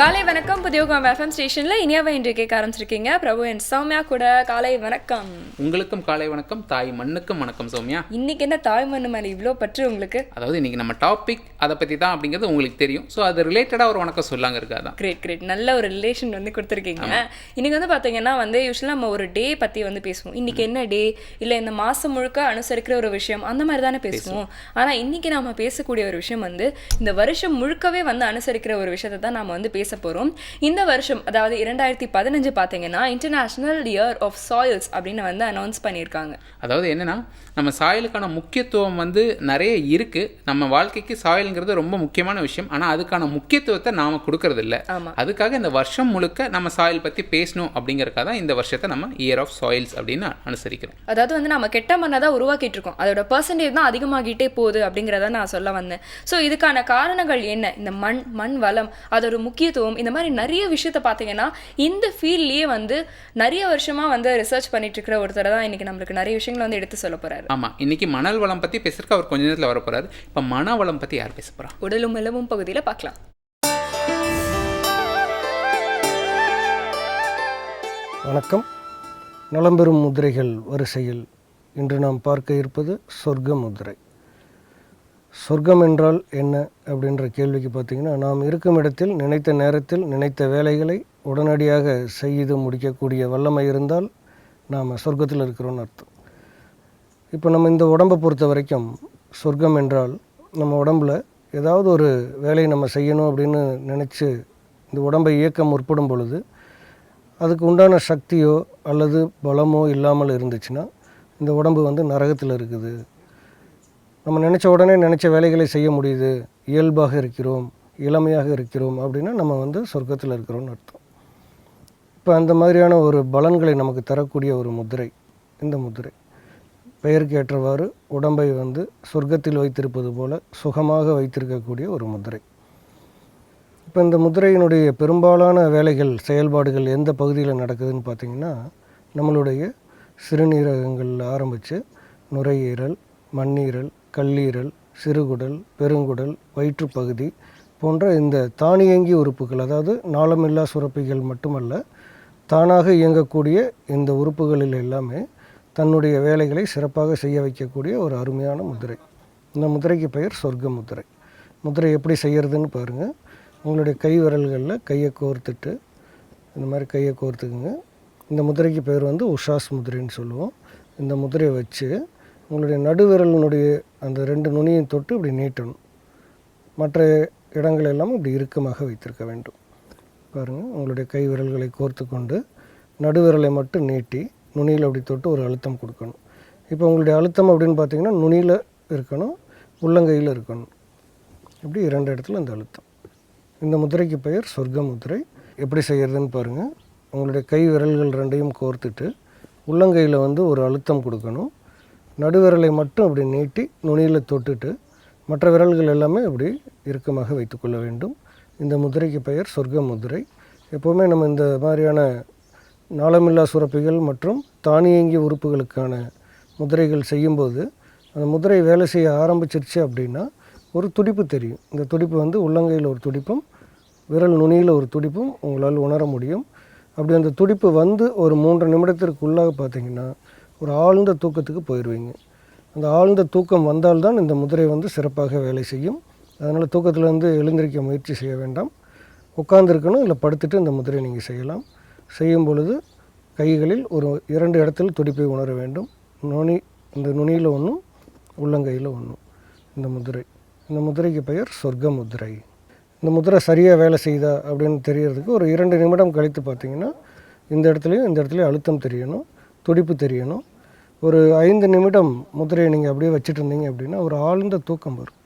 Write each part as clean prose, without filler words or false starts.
காலை வணக்கம். புதியோகம் எஃப்எம் ஸ்டேஷன்ல இனியாவை இன்று கேட்க ஆரம்பிச்சிருக்கீங்க. பிரபு அண்ட் சௌமியா கூட காலை வணக்கம். உங்களுக்கும் காலை வணக்கம். தாய் மண்ணுக்கும் வணக்கம் சௌமியா. இன்னைக்கு என்ன தாய் மண்ணு மேலே இவ்வளோ பற்று உங்களுக்கு? அதாவது இன்னைக்கு நம்ம டாபிக் அதை பற்றி தான் அப்படிங்கிறது உங்களுக்கு தெரியும். ஸோ அது ரிலேட்டடாக ஒரு வணக்கம் சொல்லாங்க இருக்காதான். கிரேட் நல்ல ஒரு ரிலேஷன் வந்து கொடுத்துருக்கீங்க. இன்னைக்கு வந்து பார்த்தீங்கன்னா வந்து யூஸ்வலாக நம்ம ஒரு டே பற்றி வந்து பேசுவோம். இன்னைக்கு என்ன டே, இல்லை இந்த மாதம் முழுக்க அனுசரிக்கிற ஒரு விஷயம், அந்த மாதிரி தானே பேசுவோம். ஆனால் இன்னைக்கு நாம பேசக்கூடிய ஒரு விஷயம் வந்து இந்த வருஷம் முழுக்கவே வந்து அனுசரிக்கிற ஒரு விஷயத்தை தான் நாம வந்து பேச போகிறோம். இந்த வருஷம் அதாவது 2015 பார்த்தீங்கன்னா இன்டர்நேஷனல் இயர் ஆஃப் சாயில்ஸ் அப்படின்னு வந்து அனௌன்ஸ் பண்ணியிருக்காங்க. அதாவது என்னன்னா, நம்ம சாயலுக்கான முக்கியத்துவம் வந்து நிறைய இருக்குது. நம்ம வாழ்க்கைக்கு சாயலுங்கிறது ரொம்ப முக்கியமான விஷயம். ஆனால் அதுக்கான முக்கியத்துவத்தை நாம் கொடுக்கறது இல்லை. அதுக்காக இந்த வருஷம் முழுக்க நம்ம சாயில் பற்றி பேசணும் அப்படிங்கிறக்காக தான் இந்த வருஷத்தை நம்ம இயர் ஆஃப் சாயில்ஸ் அப்படின்னு அனுசரிக்கிறோம். அதாவது வந்து நம்ம கெட்ட மண்ணை தான் உருவாக்கிட்டு இருக்கோம், அதோட பர்சன்டேஜ் தான் அதிகமாகிட்டே போகுது அப்படிங்கிறத நான் சொல்ல வந்தேன். ஸோ இதுக்கான காரணங்கள் என்ன, இந்த மண் வளம், அதோட முக்கியத்துவம், இந்த மாதிரி நிறைய விஷயத்த பார்த்தீங்கன்னா இந்த ஃபீல்ட்லேயே வந்து நிறைய வருஷமாக வந்து ரிசர்ச் பண்ணிட்டு இருக்கிற ஒருத்தர் தான் இன்னைக்கு நம்மளுக்கு நிறைய விஷயங்களை வந்து எடுத்து சொல்ல போறாரு. ஆமாம், இன்னைக்கு மணல் வளம் பற்றி பேசுறதுக்கு அவர் கொஞ்ச நேரத்தில் வர போறாரு. இப்போ மன வளம் பற்றி யார் பேச போறா? உடலும் மெல்லவும் பகுதியில் பார்க்கலாம். வணக்கம். நலம்பெறும் முதிரைகள் வரிசையில் இன்று நாம் பார்க்க இருப்பது சொர்க்க முதிரை. சொர்க்கம் என்றால் என்ன அப்படின்ற கேள்விக்கு பார்த்திங்கன்னா, நாம் இருக்கும் இடத்தில் நினைத்த நேரத்தில் நினைத்த வேலைகளை உடனடியாக செய்து முடிக்கக்கூடிய வல்லமை இருந்தால் நாம் சொர்க்கத்தில் இருக்கிறோன்னு அர்த்தம். இப்போ நம்ம இந்த உடம்பை பொறுத்த வரைக்கும் சொர்க்கம் என்றால், நம்ம உடம்பில் ஏதாவது ஒரு வேலையை நம்ம செய்யணும் அப்படின்னு நினச்சி இந்த உடம்பை இயக்க முற்படும் பொழுது அதுக்கு உண்டான சக்தியோ அல்லது பலமோ இல்லாமல் இருந்துச்சுன்னா இந்த உடம்பு வந்து நரகத்தில் இருக்குது. நம்ம நினச்ச உடனே நினச்ச வேலைகளை செய்ய முடியுது, இயல்பாக இருக்கிறோம், இளமையாக இருக்கிறோம் அப்படின்னா நம்ம வந்து சொர்க்கத்தில் இருக்கிறோம்னு அர்த்தம். இப்போ அந்த மாதிரியான ஒரு பலன்களை நமக்கு தரக்கூடிய ஒரு முதிரை இந்த முதிரை. பெயருக்கு ஏற்றவாறு உடம்பை வந்து சொர்க்கத்தில் வைத்திருப்பது போல சுகமாக வைத்திருக்கக்கூடிய ஒரு முதிரை. இப்போ இந்த முதிரையினுடைய பெரும்பாலான வேலைகள், செயல்பாடுகள் எந்த பகுதியில் நடக்குதுன்னு பார்த்திங்கன்னா, நம்மளுடைய சிறுநீரகங்களில் ஆரம்பித்து நுரையீரல், மண்ணீரல், கல்லீரல், சிறுகுடல், பெருங்குடல், வயிற்றுப்பகுதி போன்ற இந்த தானியங்கி உறுப்புகள், அதாவது நாளமில்லா சுரப்பிகள் மட்டுமல்ல, தானாக இயங்கக்கூடிய இந்த உறுப்புகளில் எல்லாமே தன்னுடைய வேலைகளை சிறப்பாக செய்ய வைக்கக்கூடிய ஒரு அருமையான முதிரை. இந்த முதிரைக்கு பெயர் சொர்க்க முதிரை. முதிரை எப்படி செய்கிறதுன்னு பாருங்கள். உங்களுடைய கை விரல்களில் கையை கோர்த்துட்டு இந்த மாதிரி கையை கோர்த்துக்குங்க. இந்த முதிரைக்கு பேர் வந்து உஷாஸ் முதிரைன்னு சொல்லுவோம். இந்த முதிரையை வச்சு உங்களுடைய நடுவிரலினுடைய அந்த 2 நுனியும் தொட்டு இப்படி நீட்டணும். மற்ற இடங்கள் எல்லாம் இப்படி இறுக்கமாக வைத்திருக்க வேண்டும். பாருங்கள், உங்களுடைய கை விரல்களை கோர்த்து கொண்டு நடுவிரலை மட்டும் நீட்டி நுனியில் அப்படி தொட்டு ஒரு அழுத்தம் கொடுக்கணும். இப்போ உங்களுடைய அழுத்தம் அப்படின்னு பார்த்திங்கன்னா நுனியில் இருக்கணும், உள்ளங்கையில் இருக்கணும். இப்படி 2 இடத்துல இந்த அழுத்தம். இந்த முதிரைக்கு பெயர் சொர்க்க முதிரை. எப்படி செய்கிறதுன்னு பாருங்கள். உங்களுடைய கை விரல்கள் 2ஐயும் கோர்த்துட்டு உள்ளங்கையில் வந்து ஒரு அழுத்தம் கொடுக்கணும். நடுவிரலை மட்டும் அப்படி நீட்டி நுனியில் தொட்டுட்டு மற்ற விரல்கள் எல்லாமே இப்படி இறுக்கமாக வைத்துக்கொள்ள வேண்டும். இந்த முதிரைக்கு பெயர் சொர்க்க முதிரை. எப்போவுமே நம்ம இந்த மாதிரியான நாளமில்லா சுரப்பிகள் மற்றும் தானியங்கி உறுப்புகளுக்கான முதிரைகள் செய்யும்போது அந்த முதிரை வேலை செய்ய ஆரம்பிச்சிருச்சு அப்படின்னா ஒரு துடிப்பு தெரியும். இந்த துடிப்பு வந்து உள்ளங்கையில் ஒரு துடிப்பும் விரல் நுனியில் ஒரு துடிப்பும் உங்களால் உணர முடியும். அப்படி அந்த துடிப்பு வந்து ஒரு 3 நிமிடத்திற்குள்ளாக பார்த்திங்கன்னா ஒரு ஆழ்ந்த தூக்கத்துக்கு போயிடுவீங்க. அந்த ஆழ்ந்த தூக்கம் வந்தால்தான் இந்த முதிரை வந்து சிறப்பாக வேலை செய்யும். அதனால் தூக்கத்திலேருந்து எழுந்திருக்க முயற்சி செய்ய வேண்டாம். உட்கார்ந்துருக்கணும், இல்லை படுத்துட்டு இந்த முதிரை நீங்கள் செய்யலாம். செய்யும் பொழுது கைகளில் ஒரு 2 இடத்தில் துடிப்பை உணர வேண்டும். இந்த நுனியில் ஒன்றும் உள்ளங்கையில் ஒன்றும். இந்த முதிரைக்கு பெயர் சொர்க்க முதிரை. இந்த முதிரை சரியாக வேலை செய்தா அப்படின்னு தெரியறதுக்கு ஒரு 2 நிமிடம் கழித்து பார்த்திங்கன்னா இந்த இடத்துலையும் அழுத்தம் தெரியணும், துடிப்பு தெரியணும். ஒரு 5 நிமிடம் முதிரையை நீங்கள் அப்படியே வச்சுட்டு இருந்தீங்க அப்படின்னா ஒரு ஆழ்ந்த தூக்கம் வரும்.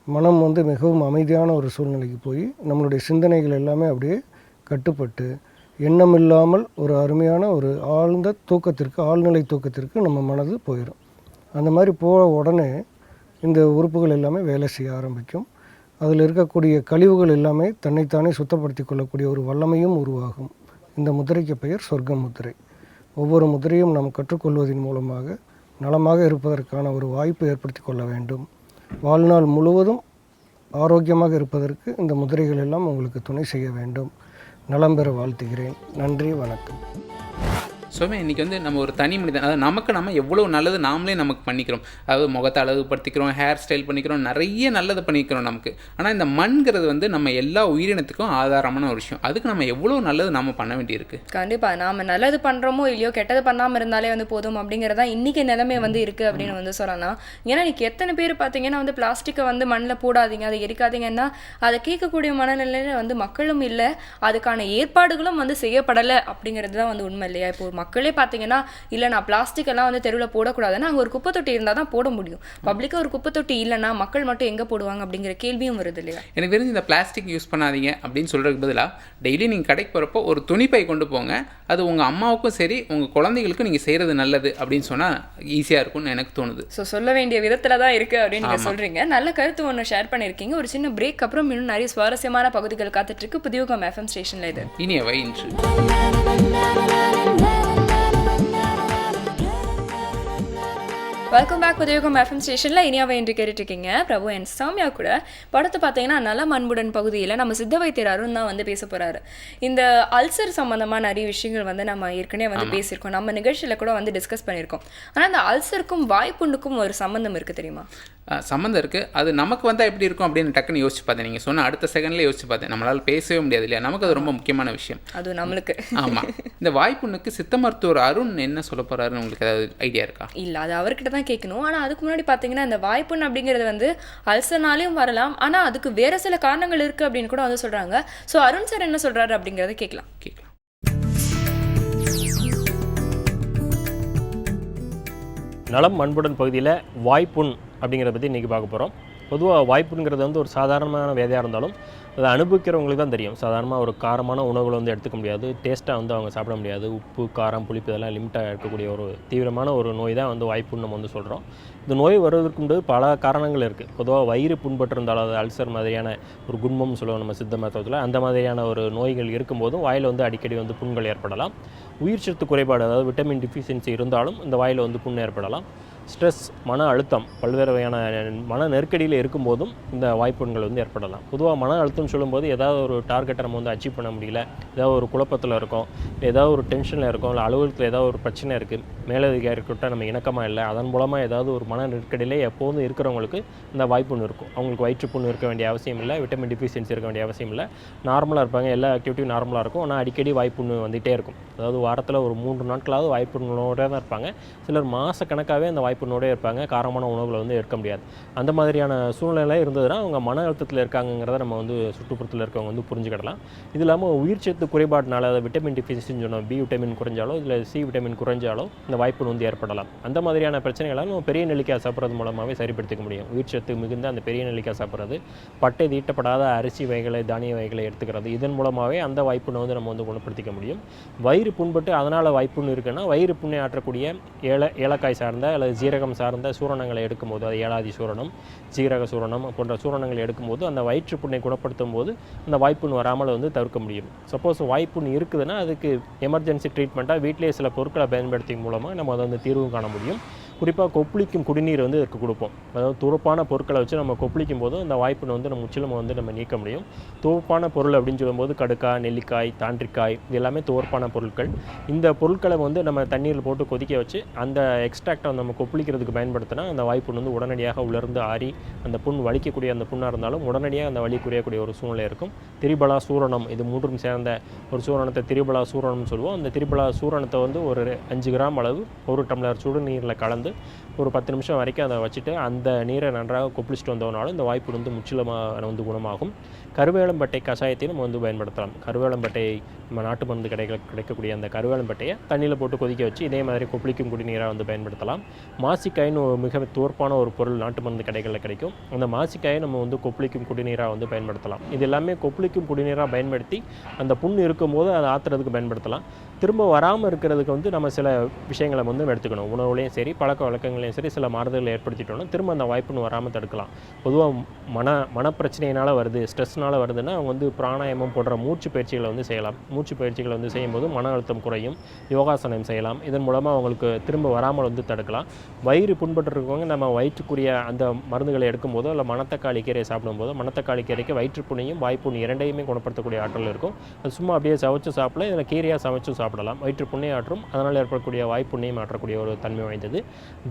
மனம் வந்து மிகவும் அமைதியான ஒரு சூழ்நிலைக்கு போய் நம்மளுடைய சிந்தனைகள் எல்லாமே அப்படியே கட்டுப்பட்டு எண்ணம் இல்லாமல் ஒரு அருமையான ஒரு ஆழ்ந்த தூக்கத்திற்கு, ஆழ்நிலை தூக்கத்திற்கு நம்ம மனது போயிடும். அந்த மாதிரி போக உடனே இந்த உறுப்புகள் எல்லாமே வேலை செய்ய ஆரம்பிக்கும். அதில் இருக்கக்கூடிய கழிவுகள் எல்லாமே தன்னைத்தானே சுத்தப்படுத்தி கொள்ளக்கூடிய ஒரு வல்லமையும் உருவாகும். இந்த முதிரைக்கு பெயர் சொர்க்க முதிரை. ஒவ்வொரு முதிரையும் நாம் கற்றுக்கொள்வதன் மூலமாக நலமாக இருப்பதற்கான ஒரு வாய்ப்பு ஏற்படுத்தி கொள்ள வேண்டும். வாழ்நாள் முழுவதும் ஆரோக்கியமாக இருப்பதற்கு இந்த முதிரைகள் எல்லாம் உங்களுக்கு துணை செய்ய வேண்டும். நலம் பெற வாழ்த்துகிறேன். நன்றி, வணக்கம். ஸோமே இன்றைக்கி வந்து நம்ம ஒரு தனி மனிதன், அதாவது நமக்கு நம்ம எவ்வளோ நல்லது நாமளே நமக்கு பண்ணிக்கிறோம். அதாவது முகத்தை அழகுபடுத்திக்கிறோம், ஹேர் ஸ்டைல் பண்ணிக்கிறோம், நிறைய நல்லது பண்ணிக்கிறோம் நமக்கு. ஆனால் இந்த மண்கிறது வந்து நம்ம எல்லா உயிரினத்துக்கும் ஆதாரமான ஒரு விஷயம். அதுக்கு நம்ம எவ்வளோ நல்லது நம்ம பண்ண வேண்டியிருக்கு. கண்டிப்பாக நாம் நல்லது பண்ணுறோமோ இல்லையோ, கெட்டது பண்ணாமல் இருந்தாலே வந்து போதும் அப்படிங்கிறதா இன்றைக்கி நிலைமை வந்து இருக்குது அப்படின்னு வந்து சொல்லலாம். ஏன்னா இன்றைக்கி எத்தனை பேர் பார்த்தீங்கன்னா வந்து பிளாஸ்டிக்கை வந்து மண்ணில் போடாதீங்க, அதை எரிக்காதீங்கன்னா அதை கேட்கக்கூடிய மனநிலையில் வந்து மக்களும் இல்லை, அதுக்கான ஏற்பாடுகளும் வந்து செய்யப்படலை அப்படிங்கிறது தான் வந்து உண்மை இல்லையா? இப்போ மக்களே பார்த்தீங்கன்னா இல்லை நான் பிளாஸ்டிக் எல்லாம் வந்து தெருவில் போடக்கூடாதுன்னா அங்கே ஒரு குப்பை தொட்டி இருந்தால் தான் போட முடியும். பப்ளிக்காக ஒரு குப்பை தொட்டி இல்லைன்னா மக்கள் மட்டும் எங்கே போடுவாங்க அப்படிங்கிற கேள்வியும் வருது இல்லையா? எனக்கு தெரிஞ்சு இந்த பிளாஸ்டிக் யூஸ் பண்ணாதீங்க அப்படின்னு சொல்கிறதுக்கு பதிலாக டெய்லி நீங்கள் கடைக்கு போகிறப்போ ஒரு துணிப்பை கொண்டு போங்க. அது உங்கள் அம்மாவுக்கும் சரி உங்கள் குழந்தைகளுக்கும் நீங்கள் செய்கிறது நல்லது அப்படின்னு சொன்னால் ஈஸியாக இருக்கும்னு எனக்கு தோணுது. ஸோ சொல்ல வேண்டிய விதத்தில் தான் இருக்குது அப்படின்னு நீங்கள் சொல்கிறீங்க. நல்ல கருத்து ஒன்று ஷேர் பண்ணியிருக்கீங்க. ஒரு சின்ன பிரேக் அப்புறம் இன்னும் நிறைய சுவாரஸ்யமான பகுதிகள் காத்துட்ருக்கு புதியுகம் FM ஸ்டேஷனில். இது இனியவை இன்று. வெல்கம் பேக் புதியுகம் FM ஸ்டேஷனில். இனியாவை என்று கேட்டுட்ருக்கீங்க. பிரபு அண்ட் சாமியா கூட படத்தை பார்த்தீங்கன்னா நலம் அன்புடன் பகுதியில் நம்ம சித்த வைத்தியர் அருண் தான் வந்து பேச போகிறாரு. இந்த அல்சர் சம்மந்தமாக நிறைய விஷயங்கள் வந்து நம்ம ஏற்கனவே வந்து பேசியிருக்கோம், நம்ம நிகழ்ச்சியில் கூட வந்து டிஸ்கஸ் பண்ணியிருக்கோம். ஆனால் இந்த அல்சருக்கும் வாய்ப்புண்ணுக்கும் ஒரு சம்மந்தம் இருக்குது தெரியுமா? சம்மந்தம் இருக்குது. அது நமக்கு வந்தால் எப்படி இருக்கும் அப்படின்னு டக்குன்னு யோசிச்சு பார்த்தேன். நீங்கள் சொன்ன அடுத்த செகண்ட்லேயே யோசிச்சு பார்த்தேன். நம்மளால் பேசவே முடியாது இல்லையா? நமக்கு அது ரொம்ப முக்கியமான விஷயம். அது நம்மளுக்கு. ஆமாம். இந்த வாய்ப்புண்ணுக்கு சித்த மருத்துவர் அருண் என்ன சொல்ல போகிறாருன்னு உங்களுக்கு ஏதாவது ஐடியா இருக்கா? இல்லை, அது அவர்கிட்ட தான் கேட்கணும். ஆனால் அதுக்கு முன்னாடி பார்த்தீங்கன்னா இந்த வாய்ப்புண் அப்படிங்கிறது வந்து அல்சர்னாலையும் வரலாம், ஆனால் அதுக்கு வேறு சில காரணங்கள் இருக்குது அப்படின்னு கூட வந்து சொல்கிறாங்க. ஸோ அருண் சார் என்ன சொல்கிறாரு அப்படிங்கிறத கேட்கலாம். நலம் அன்புடன் பகுதியில் வாய்ப்புண் அப்படிங்கிறத பற்றி இன்றைக்கி பார்க்க போகிறோம். பொதுவாக வாய்ப்புங்கிறது வந்து ஒரு சாதாரணமான வேதையாக இருந்தாலும் அதை அனுபவிக்கிறவங்களுக்கு தான் தெரியும். சாதாரணமாக ஒரு காரமான உணவுகளை வந்து எடுத்துக்க முடியாது, டேஸ்ட்டாக வந்து அவங்க சாப்பிட முடியாது. உப்பு, காரம், புளிப்பு இதெல்லாம் லிமிட்டாக இருக்கக்கூடிய ஒரு தீவிரமான ஒரு நோய் தான் வந்து வாய்ப்புன்னு நம்ம வந்து சொல்கிறோம். இந்த நோய் வருவதற்கு பல காரணங்கள் இருக்குது. பொதுவாக வயிறு புண்பட்டிருந்தாலும் அது அல்சர் மாதிரியான ஒரு குண்மம்னு சொல்லுவோம் நம்ம சித்த மருத்துவத்தில். அந்த மாதிரியான ஒரு நோய்கள் இருக்கும்போதும் வாயில் வந்து அடிக்கடி வந்து புண்கள் ஏற்படலாம். உயிர் சத்து குறைபாடு, அதாவது விட்டமின் டிஃபிஷியன்சி இருந்தாலும் இந்த வாயில் வந்து புண் ஏற்படலாம். ஸ்ட்ரெஸ், மன அழுத்தம், பல்வேறு வகையான மன நெருக்கடியில் இருக்கும்போதும் இந்த வாய்ப்புண்கள் வந்து ஏற்படலாம். பொதுவாக மன அழுத்தம் சொல்லும்போது ஏதாவது ஒரு டார்கெட்டை நம்ம வந்து அச்சீவ் பண்ண முடியல, ஏதாவது ஒரு குழப்பத்தில் இருக்கோம், ஏதாவது ஒரு டென்ஷனில் இருக்கோம், இல்லை அலுவலகத்தில் ஏதாவது ஒரு பிரச்சனை இருக்குது, மேலதிகாரிக்கிட்ட நம்ம இணக்கமாக இல்லை, அதன் மூலமாக ஏதாவது ஒரு மன நெருக்கடியிலே எப்போதும் இருக்கிறவங்களுக்கு இந்த வாய்ப்புண் இருக்கும். அவங்களுக்கு வயிற்றுப்புண் இருக்க வேண்டிய அவசியம் இல்லை, விட்டமின் டிஃபிஷியன்சி இருக்க வேண்டிய அவசியம் இல்லை, நார்மலாக இருப்பாங்க, எல்லா ஆக்டிவிட்டியும் நார்மலாக இருக்கும். ஆனால் அடிக்கடி வாய்ப்புண் வந்துகிட்டே இருக்கும். அதாவது வாரத்தில் ஒரு 3 நாட்களாவது வாய்ப்புண்ணோட தான் இருப்பாங்க. சிலர் மாதக்கணக்காகவே அந்த வாய்ப்புண்ணோடே இருப்பாங்க. காரமான உணவுகளை வந்து எடுக்க முடியாது. அந்த மாதிரியான சூழ்நிலை இருந்ததுன்னா அவங்க மன அழுத்தத்தில் இருக்காங்கிறத நம்ம வந்து சுற்றுப்புறத்தில் இருக்கவங்க வந்து புரிஞ்சுக்கிடலாம். இது இல்லாமல் உயிர் சத்து குறைபாட்டினால, அதை விட்டமின் டிஃபிஷியன்சின்னு சொன்னோம், பி விட்டமின் குறைஞ்சாலோ இல்லை சி விட்டமின் குறைஞ்சாலோ இந்த வாய்ப்புண் வந்து ஏற்படலாம். அந்த மாதிரியான பிரச்சனைகளை நம்ம பெரிய நெல்லிக்காய் சாப்பிட்றது மூலமாகவே சரிப்படுத்திக்க முடியும். உயிர் சத்து மிகுந்த அந்த பெரிய நெல்லிக்காய் சாப்பிட்றது, பட்டை தீட்டப்படாத அரிசி வகைகளை, தானிய வகைகளை எடுத்துக்கிறது, இதன் மூலமாகவே அந்த வாய்ப்புண்ணை வந்து நம்ம வந்து குணப்படுத்திக்க முடியும். வயிறு புண்பட்டு அதனால் வாய்ப்புண்ணு இருக்குன்னா வயிறு புண்ணை ஆற்றக்கூடிய ஏலக்காய் சார்ந்த அல்லது ஜீரகம் சார்ந்த சூரணங்களை எடுக்கும்போது, அது ஏலாதி சூரணம், ஜீரக சூரணம் போன்ற சூரணங்களை எடுக்கும்போது அந்த வயிற்று புண்ணை குணப்படுத்தும் போது அந்த வாய்ப்புண் வராமல் வந்து தவிர்க்க முடியும். சப்போஸ் வாய்ப்புண் இருக்குதுன்னா அதுக்கு எமர்ஜென்சி ட்ரீட்மெண்ட்டாக வீட்டிலேயே சில பொருட்களை பயன்படுத்தி மூலமாக நம்ம அதை வந்து தீர்வு காண முடியும். குறிப்பாக கொப்பளிக்கும் குடிநீர் வந்து இதுக்கு கொடுப்போம். அதாவது துவப்பான பொருட்களை வச்சு நம்ம கொப்பளிக்கும் போது அந்த வாய்ப்புன்னு வந்து நம்ம முற்றிலும் வந்து நம்ம நீக்க முடியும். துவப்பான பொருள் அப்படின்னு சொல்லும்போது கடுக்காய், நெல்லிக்காய், தாண்டிக்காய் இது எல்லாமே துவப்பான பொருட்கள். இந்த பொருட்களை வந்து நம்ம தண்ணீரில் போட்டு கொதிக்க வச்சு அந்த எக்ஸ்ட்ராக்டை நம்ம கொப்பளிக்கிறதுக்கு பயன்படுத்தினா அந்த வாய்ப்புண் வந்து உடனடியாக உள்ளிருந்து ஆறி அந்த புண் வலிக்கக்கூடிய அந்த புண்ணாக இருந்தாலும் உடனடியாக அந்த வலி குறையக்கூடிய ஒரு சூழ்நிலை இருக்கும். திரிபலா சூரணம், இது மூன்றும் சேர்ந்த ஒரு சூரணத்தை திரிபலா சூரணம்னு சொல்லுவோம். அந்த திரிபலா சூரணத்தை வந்து ஒரு 5 கிராம் அளவு 1 டம்ளர் சுடுநீரில் கலந்து ஒரு 10 நிமிஷம் வரைக்கும் அதை வச்சுட்டு அந்த நீரை நன்றாக கொப்பளிச்சுட்டு வந்தோம்னாலும் இந்த வாய்ப்பு வந்து முற்றிலுமாக வந்து குணமாகும். கருவேலம்பட்டை கஷாயத்தையும் நம்ம வந்து பயன்படுத்தலாம். கருவேலம்பட்டை நம்ம நாட்டு மருந்து கிடைக்கக்கூடிய அந்த கருவேலம்பட்டையை தண்ணியில் போட்டு கொதிக்க வச்சு இதே மாதிரி கொப்பளிக்கும் குடிநீராக வந்து பயன்படுத்தலாம். மாசிக்காயின்னு ஒரு மிக தோற்பான ஒரு பொருள் நாட்டு மருந்து கடைகளில் கிடைக்கும். அந்த மாசிக்காயை நம்ம வந்து கொப்பளிக்கும் குடிநீராக வந்து பயன்படுத்தலாம். இது எல்லாமே கொப்பளிக்கும் குடிநீராக பயன்படுத்தி அந்த புண் இருக்கும்போது அதை ஆற்றுறதுக்கு பயன்படுத்தலாம். திரும்ப வராமல் இருக்கிறதுக்கு வந்து நம்ம சில விஷயங்களை வந்து எடுத்துக்கணும். உணவுலையும் சரி, பழக்க வழக்கங்களையும் சூழ்நிலையும் சரி சில மாறுதல்களை ஏற்படுத்திட்டோம்னா திரும்ப அந்த வாய்ப்புன்னு வராமல் தடுக்கலாம். பொதுவாக மனப்பிரச்சனையினால் வருது, ஸ்ட்ரெஸ்னால் வருதுன்னா அவங்க வந்து பிராணாயாமம் போன்ற மூச்சு பயிற்சிகளை வந்து செய்யலாம். மூச்சு பயிற்சிகளை வந்து செய்யும்போது மன அழுத்தம் குறையும். யோகாசனம் செய்யலாம். இதன் மூலமாக அவங்களுக்கு திரும்ப வராமல் வந்து தடுக்கலாம். வயிறு புண்பட்டுருக்கவங்க நம்ம வயிற்றுக்குரிய அந்த மருந்துகளை எடுக்கும்போதோ இல்லை மணத்தக்காளி கீரையை சாப்பிடும்போதோ மணத்தக்காளி கீரைக்கு வயிற்றுப்புண்ணையும் வாய்ப்புண் இரண்டையுமே குணப்படுத்தக்கூடிய ஆற்றல் இருக்கும். அது சும்மா அப்படியே சமைச்சு சாப்பிடலாம், இதில் கீரையாக சமைச்சும் சாப்பிடலாம். வயிற்றுப்புண்ணை ஆற்றும், அதனால் ஏற்படக்கூடிய வாய்ப்புண்ணையும் ஆற்றக்கூடிய ஒரு தன்மை வாய்ந்தது.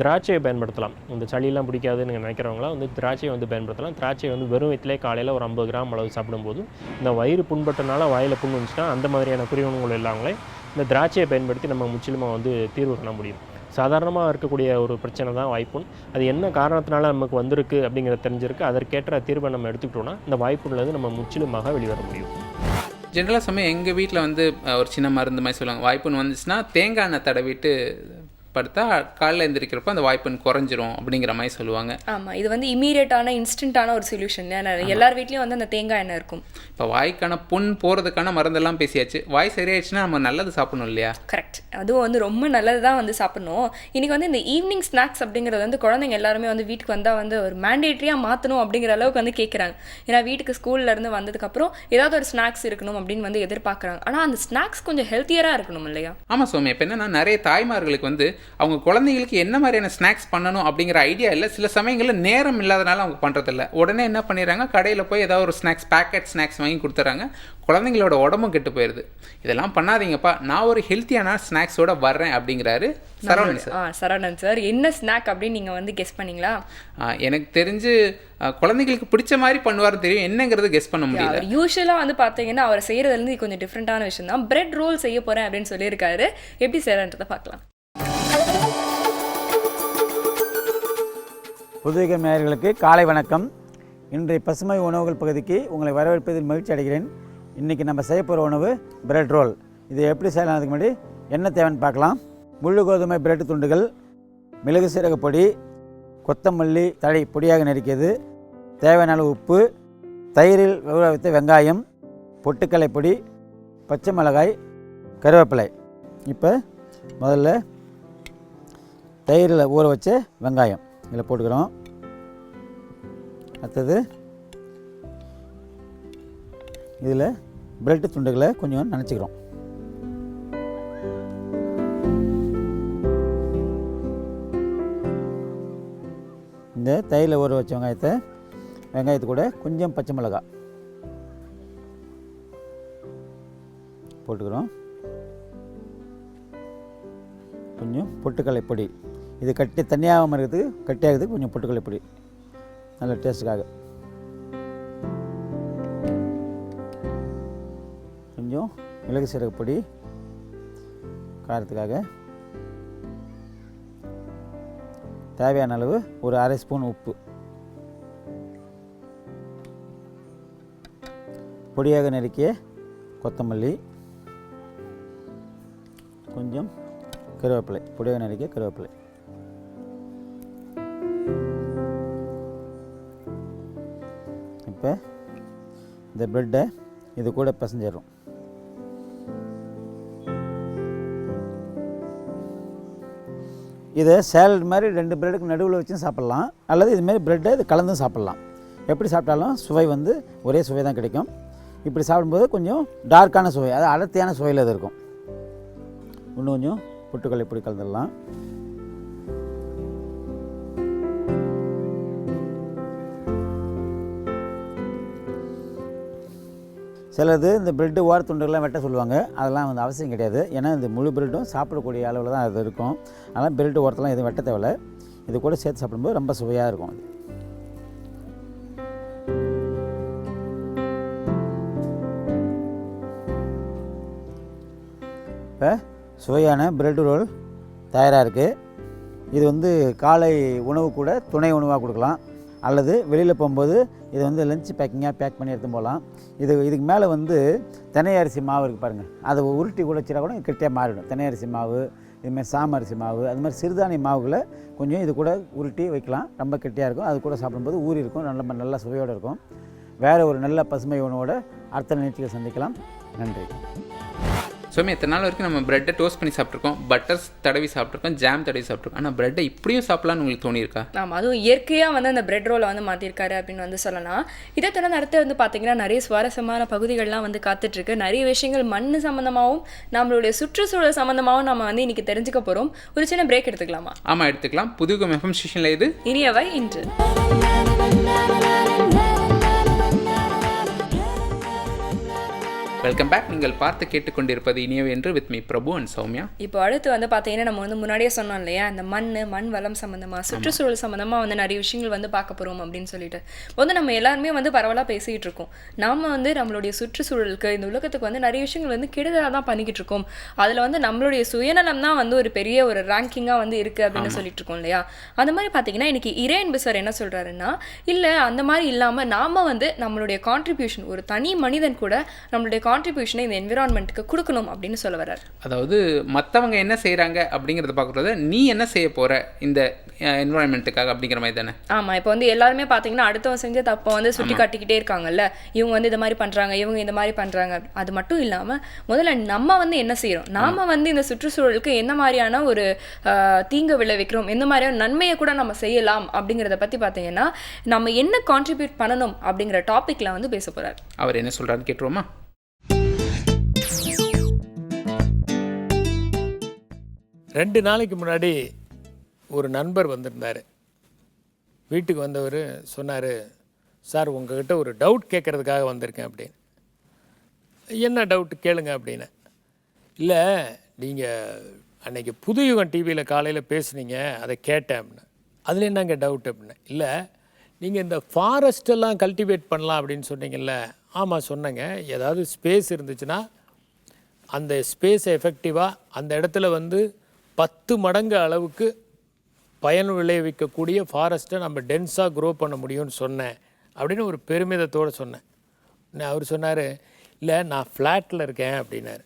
திராட்சையை பயன்படுத்தலாம். இந்த சளியெல்லாம் பிடிக்காதுன்னு நினைக்கிறவங்களாம் வந்து திராட்சையை வந்து பயன்படுத்தலாம். திராட்சையை வந்து வெறும் வயிற்றிலே காலையில் ஒரு 50 கிராம் அளவு சாப்பிடும்போது இந்த வயிறு புண்பட்டனால வாயில் புண் வந்துச்சுன்னா அந்த மாதிரியான குறிவுணங்கள் இல்லாமலே இந்த திராட்சையை பயன்படுத்தி நம்ம முற்றிலுமாக வந்து தீர்வு காண முடியும். சாதாரணமாக இருக்கக்கூடிய ஒரு பிரச்சனை தான் வாய்ப்புண். அது என்ன காரணத்தினால நமக்கு வந்திருக்கு அப்படிங்கிறத தெரிஞ்சிருக்கு. அதற்கேற்ற தீர்வை நம்ம எடுத்துக்கிட்டோம்னா இந்த வாய்ப்புன்றது நம்ம முற்றிலுமாக வெளிவர முடியும். ஜென்ரலாக சமயம் எங்கள் வீட்டில் வந்து ஒரு சின்ன மருந்து மாதிரி சொல்லுவாங்க. வாய்ப்புன்னு வந்துச்சுன்னா தேங்காய் எண்ணெய் தடவிட்டு படுத்தா காலையில் எழுந்திரிக்கிறப்ப அந்த வாய்ப்புன்னு குறைஞ்சிரும் அப்படிங்கிற மாதிரி சொல்லுவாங்க. ஆமாம், இது வந்து இமீடியட்டான இன்ஸ்டண்ட்டான ஒரு சொல்யூஷன். எல்லார் வீட்லேயும் வந்து அந்த தேங்காய் எண்ணெய் இருக்கும். இப்போ வாய்க்கான புண் போகிறதுக்கான மருந்தெல்லாம் பேசியாச்சு. வாய் சரியாயிடுச்சுன்னா நம்ம நல்லது சாப்பிடணும் இல்லையா? கரெக்ட். அதுவும் வந்து ரொம்ப நல்லது தான் வந்து சாப்பிடணும். இன்றைக்கி வந்து இந்த ஈவினிங் ஸ்நாக்ஸ் அப்படிங்கிறது வந்து குழந்தைங்க எல்லாருமே வந்து வீட்டுக்கு வந்தால் வந்து ஒரு மேண்டேட்ரியாக மாற்றணும் அப்படிங்கிற அளவுக்கு வந்து கேட்குறாங்க. ஏன்னா வீட்டுக்கு ஸ்கூல்லேருந்து வந்ததுக்கப்புறம் ஏதாவது ஒரு ஸ்நாக்ஸ் இருக்கணும் அப்படின்னு வந்து எதிர்பார்க்குறாங்க. ஆனால் அந்த ஸ்நாக்ஸ் கொஞ்சம் ஹெல்த்தியராக இருக்கணும் இல்லையா? ஆமாம் சோமி. இப்போ என்னென்னா நிறைய தாய்மார்களுக்கு வந்து அவங்க குழந்தைங்களுக்கு என்ன மாதிரியான ஸ்நாக்ஸ் பண்ணணும் அப்படிங்கிற ஐடியா இல்லை. சில சமயங்களில் நேரம் இல்லாதனால அவங்க பண்ணுறதில்ல. உடனே என்ன பண்ணிடுறாங்க, கடையில் போய் ஏதாவது ஒரு ஸ்நாக்ஸ் பேக்கெட் ஸ்நாக்ஸ் வாங்கி கொடுத்துட்றாங்க. குழந்தைங்களோட உடம்பும் கெட்டு போயிடுது. இதெல்லாம் பண்ணாதீங்கப்பா, நான் ஒரு ஹெல்த்தியான ஸ்நாக்ஸோட வர்றேன் அப்படிங்கிறாரு சரவணன் சார். சரவணன் சார், என்ன ஸ்நாக் அப்படின்னு நீங்கள் வந்து கெஸ் பண்ணீங்களா? எனக்கு தெரிஞ்சு குழந்தைங்களுக்கு பிடிச்ச மாதிரி பண்ணுவார் தெரியும், என்னங்கிறது கெஸ் பண்ண முடியல. யூஸ்வலாக வந்து பார்த்தீங்கன்னா அவர் செய்கிறதுலேருந்து கொஞ்சம் டிஃப்ரெண்ட்டான விஷயம் தான். பிரெட் ரோல் செய்ய போகிறேன் அப்படின்னு சொல்லியிருக்காரு. எப்படி செய்கிறன்றதை பார்க்கலாம். புதுயுகம் நேயர்களுக்கு காலை வணக்கம். இன்றைய பசுமை உணவுகள் பகுதிக்கு உங்களை வரவேற்பதில் மகிழ்ச்சி அடைகிறேன். இன்றைக்கி நம்ம செய்ய போகிற உணவு பிரெட் ரோல். இது எப்படி செய்யலாம் அதுக்கு முன்னாடி என்ன தேவைன்னு பார்க்கலாம். முழு கோதுமை பிரெட் துண்டுகள், மிளகு சீரக பொடி, கொத்தமல்லி தழை பொடியாக நறுக்கியது, தேவையான அளவு உப்பு, தயிரில் ஊற வைத்த வெங்காயம், பொட்டுக்கடலை பொடி, பச்சை மிளகாய், கருவேப்பிலை. இப்போ முதல்ல தயிரில் ஊற வச்ச வெங்காயம் இதில் போட்டுக்கிறோம். அடுத்தது இதில் பிரெட் துண்டுகளை கொஞ்சம் நனைச்சிக்கிறோம். இந்த தயிரில் ஊற வச்ச வெங்காயத்து கூட கொஞ்சம் பச்சை மிளகாய் போட்டுக்கிறோம். கொஞ்சம் பொட்டுக்கடலை பொடி, இது தண்ணியாகாமல் இருக்கிறதுக்கு கட்டியாகிறதுக்கு கொஞ்சம் பொட்டுக்கடலை பொடி நல்ல டேஸ்ட்டுக்காக. கொஞ்சம் மிளகு சீரக பொடி காரத்துக்காக. தேவையான அளவு ஒரு அரை ஸ்பூன் உப்பு, பொடியாக நறுக்கிய கொத்தமல்லி, கொஞ்சம் கருவேப்பிலை, பொடியாக நறுக்கிய கருவேப்பிலை. இப்போ இந்த ப்ரெட்டை இது கூட பிசைஞ்சிடறோம். இதை சேலட் மாதிரி 2 ப்ரெட்டுக்கு நடுவில் வச்சும் சாப்பிட்லாம், அல்லது இதுமாரி ப்ரெட்டை இது கலந்தும் சாப்பிட்லாம். எப்படி சாப்பிட்டாலும் சுவை வந்து ஒரே சுவை தான் கிடைக்கும். இப்படி சாப்பிடும்போது கொஞ்சம் டார்க்கான சுவை, அது அடர்த்தியான சுவையில் இது இருக்கும். இன்னும் கொஞ்சம் பொட்டுக்கடலை பொடி கலந்துடலாம். சிலது இந்த பிரெட்டு ஓர துண்டுகள்லாம் வெட்ட சொல்லுவாங்க. அதெல்லாம் வந்து அவசியம் கிடையாது. ஏன்னா இந்த முழு பிரெட்டும் சாப்பிடக்கூடிய அளவில் தான் அது இருக்கும். அதனால் பிரெட்டு ஓரத்தெல்லாம் எதுவும் வெட்ட தேவையில்லை. இது கூட சேர்த்து சாப்பிடும்போது ரொம்ப சுவையாக இருக்கும். இப்போ சுவையான பிரெட் ரோல் தயாராக இருக்குது. இது வந்து காலை உணவு கூட துணை உணவாக கொடுக்கலாம், அல்லது வெளியில் போகும்போது இது வந்து லஞ்ச் பேக்கிங்காக பேக் பண்ணி எடுத்து போகலாம். இதுக்கு மேலே வந்து தினை அரிசி மாவு இருக்குது பாருங்கள், அதை உருட்டி கூட வச்சுட்டா கூட கெட்டியாக மாறிடும். தினை அரிசி மாவு, இதுமாதிரி சாம அரிசி மாவு, அது மாதிரி சிறுதானிய மாவுகளை கொஞ்சம் இது கூட உருட்டி வைக்கலாம். ரொம்ப கெட்டியாக இருக்கும். அது கூட சாப்பிடும்போது ஊறி இருக்கும், நல்ல சுவையோடு இருக்கும். வேறு ஒரு நல்ல பசுமை உணவோடு அடுத்த நிகழ்ச்சியை சந்திக்கலாம். நன்றி. சோமியா இத்தனை நாள் வரைக்கும் நம்ம ப்ரெட்டை டோஸ்ட் பண்ணி சாப்பிட்ருக்கோம், பட்டர் தடவி சாப்பிட்ருக்கோம், ஜாம் தடவி சாப்பிட்ருக்கோம். ஆனால் ப்ரெட்டை இப்படியும் சாப்பிட்லான்னு உங்களுக்கு தோணியிருக்கா? ஆமாம், அதுவும் இயற்கையாக வந்து அந்த பிரெட் ரோலை வந்து மாற்றிருக்காரு அப்படின்னு வந்து சொல்லலாம். இதை தொடர்ந்து அடுத்து வந்து பார்த்தீங்கன்னா நிறைய சுவாரஸ்யமான பகுதிகள்லாம் வந்து காத்துட்ருக்கு. நிறைய விஷயங்கள் மண் சம்மந்தமாகவும் நம்மளுடைய சுற்றுச்சூழல் சம்மந்தமாகவும் நம்ம வந்து இன்னைக்கு தெரிஞ்சுக்க போகிறோம். ஒரு சின்ன பிரேக் எடுத்துக்கலாமா? ஆமாம், எடுத்துக்கலாம். புதுயுகம் எஃப்எம் ஸ்டேஷனில் இது இனியவை இன்று. Welcome back. நீங்கள் பார்த்து கேட்டுக்கொண்டிருப்பது இனியவை என்று with me Prabhu and Soumya. இப்போ அடுத்து வந்து பார்த்தீங்கன்னா நம்ம வந்து முன்னாடியே சொன்னோம் இல்லையா, இந்த மண் வளம் சம்மந்தமாக சுற்றுச்சூழல் சம்மந்தமாக வந்து நிறைய விஷயங்கள் வந்து பார்க்க போகிறோம் அப்படின்னு சொல்லிட்டு வந்து நம்ம எல்லாருமே வந்து பரவலாக பேசிகிட்டு இருக்கோம். நாம் வந்து நம்மளுடைய சுற்றுச்சூழலுக்கு இந்த உலகத்துக்கு வந்து நிறைய விஷயங்கள் வந்து கெடுதலாக தான் பண்ணிக்கிட்டு இருக்கோம். அதில் வந்து நம்மளுடைய சுயநலம் தான் வந்து ஒரு பெரிய ஒரு ரேங்கிங்காக வந்து இருக்குது அப்படின்னு சொல்லிட்டு இருக்கோம் இல்லையா. அந்த மாதிரி பார்த்தீங்கன்னா இன்னைக்கு இரேன் பிசர் என்ன சொல்கிறாருன்னா, இல்லை அந்த மாதிரி இல்லாமல் நாம் வந்து நம்மளுடைய கான்ட்ரிபியூஷன், ஒரு தனி மனிதன் கூட நம்மளுடைய கான்ட்ரிபியூஷனை இந்த என்விரான்மெண்ட்டுக்கு கொடுக்கணும் அப்படின்னு சொல்ல வர்றார். அதாவது மற்றவங்க என்ன செய்கிறாங்க அப்படிங்கிறத பார்க்குறது, நீ என்ன செய்ய போகிற இந்த என்விரான்மெண்ட்டுக்காக அப்படிங்கிற மாதிரி தானே. ஆமாம், இப்போ வந்து எல்லாருமே பார்த்தீங்கன்னா அடுத்தவங்க செஞ்ச தப்பை வந்து சுட்டி காட்டிக்கிட்டே இருக்காங்கல்ல. இவங்க வந்து இந்த மாதிரி பண்ணுறாங்க, இவங்க இந்த மாதிரி பண்ணுறாங்க. அது மட்டும் இல்லாமல் முதல்ல நம்ம வந்து என்ன செய்கிறோம், நாம் வந்து இந்த சுற்றுச்சூழலுக்கு என்ன மாதிரியான ஒரு தீங்கு விளைவிக்கிறோம், எந்த மாதிரியான நன்மையை கூட நம்ம செய்யலாம் அப்படிங்கிறத பற்றி பார்த்தீங்கன்னா நம்ம என்ன கான்ட்ரிபியூட் பண்ணணும் அப்படிங்கிற டாப்பிக்கில் வந்து பேச போகிறார். அவர் என்ன சொல்கிறாருன்னு கேட்டுருவோமா? 2 நாளைக்கு முன்னாடி ஒரு நண்பர் வந்திருந்தார். வீட்டுக்கு வந்தவர் சொன்னார், சார் உங்ககிட்ட ஒரு டவுட் கேட்குறதுக்காக வந்திருக்கேன் அப்படின்னு. என்ன டவுட் கேளுங்க அப்படின்னு. இல்லை, நீங்கள் அன்றைக்கி புதுயுகம் டிவியில் காலையில் பேசுனீங்க, அதை கேட்டேன் அப்படின்னு. அதில் என்னங்க டவுட் அப்படின்னு. இல்லை, நீங்கள் இந்த ஃபாரஸ்டெல்லாம் கல்டிவேட் பண்ணலாம் அப்படின்னு சொன்னீங்கல்ல. ஆமாம் சொன்னேங்க. ஏதாவது ஸ்பேஸ் இருந்துச்சுன்னா அந்த ஸ்பேஸை எஃபெக்டிவாக அந்த இடத்துல வந்து 10 மடங்கு அளவுக்கு பயன் விளைவிக்கக்கூடிய ஃபாரஸ்ட்டை நம்ம டென்ஸாக க்ரோ பண்ண முடியும்னு சொன்னேன் அப்படின்னு ஒரு பெருமிதத்தோடு சொன்னேன். அவர் சொன்னார், இல்லை நான் ஃப்ளாட்டில் இருக்கேன் அப்படின்னாரு.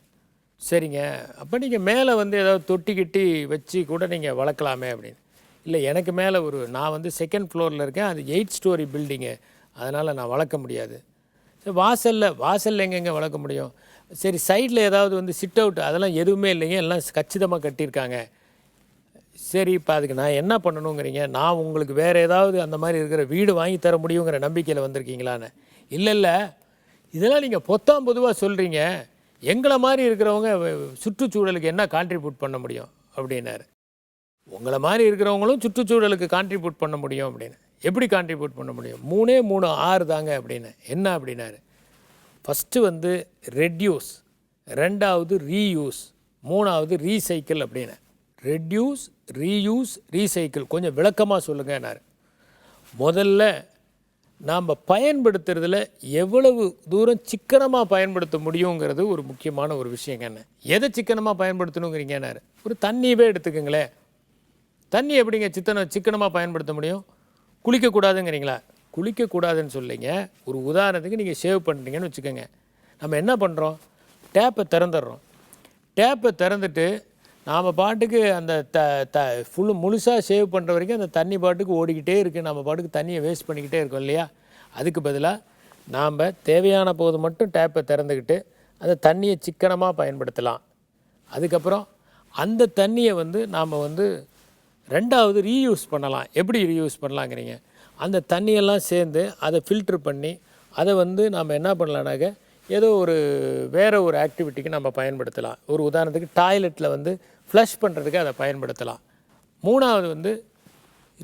சரிங்க, அப்போ நீங்கள் மேலே வந்து ஏதாவது தொட்டி கிட்டி வச்சு கூட நீங்கள் வளர்க்கலாமே அப்படின்னு. இல்லை, எனக்கு மேலே நான் வந்து 2nd ஃப்ளோரில் இருக்கேன், அது 8 ஸ்டோரி பில்டிங்கு, அதனால் நான் வளர்க்க முடியாது. சரி, வாசலில் எங்கெங்கே வளர்க்க முடியும்? சரி, சைடில் ஏதாவது வந்து சிட் அவுட், அதெல்லாம் எதுவுமே இல்லைங்க, எல்லாம் கச்சிதமாக கட்டியிருக்காங்க. சரி, இப்போ அதுக்கு நான் என்ன பண்ணணுங்கிறீங்க? நான் உங்களுக்கு வேறு ஏதாவது அந்த மாதிரி இருக்கிற வீடு வாங்கி தர முடியுங்கிற நம்பிக்கையில் வந்திருக்கீங்களான்னு. இல்லை, இதெல்லாம் நீங்கள் பொதுவாக சொல்கிறீங்க. எங்களை மாதிரி இருக்கிறவங்க சுற்றுச்சூழலுக்கு என்ன கான்ட்ரிபியூட் பண்ண முடியும் அப்படின்னாரு. உங்களை மாதிரி இருக்கிறவங்களும் சுற்றுச்சூழலுக்கு கான்ட்ரிபியூட் பண்ண முடியும் அப்படின்னு. எப்படி கான்ட்ரிபியூட் பண்ண முடியும்? 3 6 தாங்க அப்படின்னு. என்ன அப்படின்னாரு. ஃபஸ்ட்டு வந்து ரெட்யூஸ், 2வது ரீயூஸ், 3வது ரீசைக்கிள் அப்படின்னு. ரெட்யூஸ், ரீயூஸ், ரீசைக்கிள் கொஞ்சம் விளக்கமாக சொல்லுங்கன்னாரு. முதல்ல நாம் பயன்படுத்துறதுல எவ்வளவு தூரம் சிக்கனமாக பயன்படுத்த முடியுங்கிறது ஒரு முக்கியமான ஒரு விஷயங்கண்ணே. எதை சிக்கனமாக பயன்படுத்தணுங்கிறீங்கன்னாரு. ஒரு தண்ணியவே எடுத்துக்கங்களேன். தண்ணி எப்படிங்க சிக்கனமாக பயன்படுத்த முடியும்? குளிக்கக்கூடாதுங்கிறீங்களா? குளிக்கக்கூடாதுன்னு சொல்லிங்க. ஒரு உதாரணத்துக்கு நீங்கள் ஷேவ் பண்ணுறீங்கன்னு வச்சுக்கோங்க. நம்ம என்ன பண்ணுறோம்? டேப்பை திறந்துடுறோம். டேப்பை திறந்துட்டு நாம் பாட்டுக்கு அந்த முழுசாக ஷேவ் பண்ணுற வரைக்கும் அந்த தண்ணி பாட்டுக்கு ஓடிக்கிட்டே இருக்குது. நம்ம பாட்டுக்கு தண்ணியை வேஸ்ட் பண்ணிக்கிட்டே இருக்கோம் இல்லையா? அதுக்கு பதிலாக நாம் தேவையான போது மட்டும் டேப்பை திறந்துக்கிட்டு அந்த தண்ணியை சிக்கனமாக பயன்படுத்தலாம். அதுக்கப்புறம் அந்த தண்ணியை வந்து நாம் வந்து 2வது ரீயூஸ் பண்ணலாம். எப்படி ரீயூஸ் பண்ணலாங்கிறீங்க? அந்த தண்ணியெல்லாம் சேர்ந்து அதை ஃபில்ட்ரு பண்ணி அதை வந்து நம்ம என்ன பண்ணலான்னாக்க ஏதோ வேறு ஒரு ஆக்டிவிட்டிக்கு நம்ம பயன்படுத்தலாம். ஒரு உதாரணத்துக்கு டாய்லெட்டில் வந்து ஃப்ளஷ் பண்ணுறதுக்கு அதை பயன்படுத்தலாம். 3வது வந்து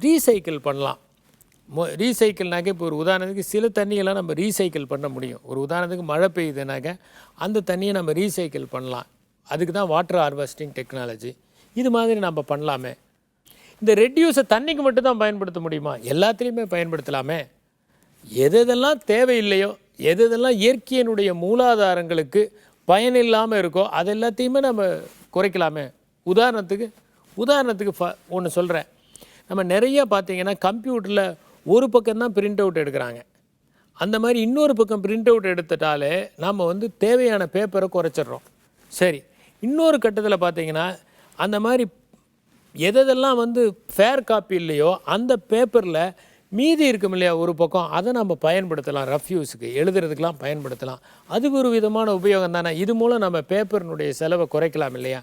ரீசைக்கிள் பண்ணலாம். ரீசைக்கிள்னாக்க இப்போ ஒரு உதாரணத்துக்கு சில தண்ணியெல்லாம் நம்ம ரீசைக்கிள் பண்ண முடியும். ஒரு உதாரணத்துக்கு மழை பெய்யுதுனாக்க அந்த தண்ணியை நம்ம ரீசைக்கிள் பண்ணலாம். அதுக்கு தான் வாட்டர் ஹார்வெஸ்டிங் டெக்னாலஜி. இது மாதிரி நம்ம பண்ணலாமே. இந்த ரெட்யூஸை தண்ணிக்கு மட்டும் தான் பயன்படுத்த முடியுமா? எல்லாத்துலேயுமே பயன்படுத்தலாமே. எதெல்லாம் தேவையில்லையோ, எதெல்லாம் இயற்கையினுடைய மூலாதாரங்களுக்கு பயனில்லாமல் இருக்கோ அது எல்லாத்தையுமே நம்ம குறைக்கலாமே. உதாரணத்துக்கு ஒன்று சொல்கிறேன். நம்ம நிறைய பார்த்திங்கன்னா கம்ப்யூட்டரில் ஒரு பக்கம்தான் பிரிண்ட் அவுட் எடுக்கிறாங்க. அந்த மாதிரி இன்னொரு பக்கம் பிரிண்ட் அவுட் எடுத்துட்டாலே நம்ம வந்து தேவையான பேப்பரை குறைச்சிட்றோம். சரி, இன்னொரு கட்டத்தில் பார்த்திங்கன்னா அந்த மாதிரி எதெல்லாம் வந்து ஃபேர் காப்பி இல்லையோ அந்த பேப்பரில் மீதி இருக்கும் இல்லையா ஒரு பக்கம், அதை நம்ம பயன்படுத்தலாம், ரஃப்யூஸுக்கு எழுதுறதுக்கெலாம் பயன்படுத்தலாம். அது ஒரு விதமான உபயோகம் தானே. இது மூலம் நம்ம பேப்பரினுடைய செலவை குறைக்கலாம் இல்லையா.